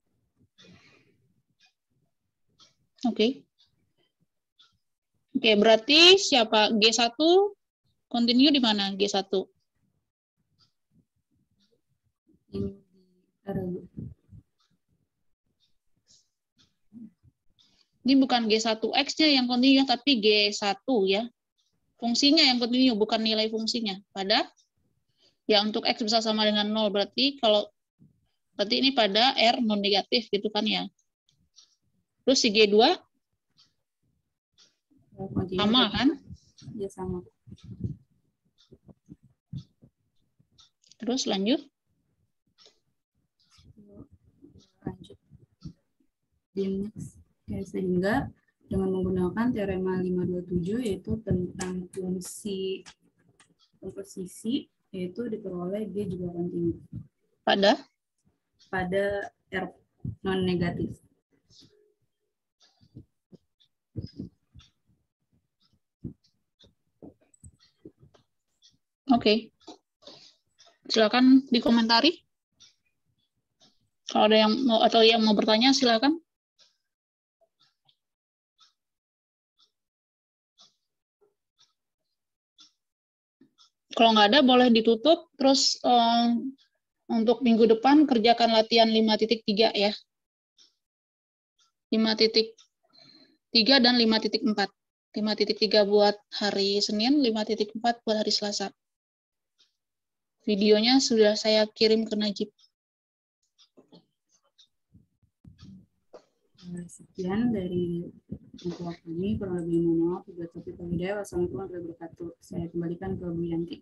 Oke. Oke, berarti siapa? G1 continue di mana? G1. Ini bukan G1X-nya yang continue, tapi G1 ya. Fungsinya yang continue, bukan nilai fungsinya. Pada ya untuk X bisa sama dengan 0, berarti ini pada R non negatif gitu kan ya. Terus si G2 sama kan? Ya sama. Terus lanjut. Sehingga dengan menggunakan teorema 527 yaitu tentang fungsi komposisi yaitu diperoleh G juga kontinu. Pada R non negatif. Oke. Silakan dikomentari. Kalau ada yang mau bertanya silakan. Kalau nggak ada boleh ditutup, terus untuk minggu depan kerjakan latihan 5.3 ya. 5.3 dan 5.4. 5.3 buat hari Senin, 5.4 buat hari Selasa. Videonya sudah saya kirim ke Najib. Sekian dari kelompok kami, kurang lebih mohon maaf. Wassalamualaikum warahmatullahi wabarakatuh. Saya kembalikan ke Bu Yanti.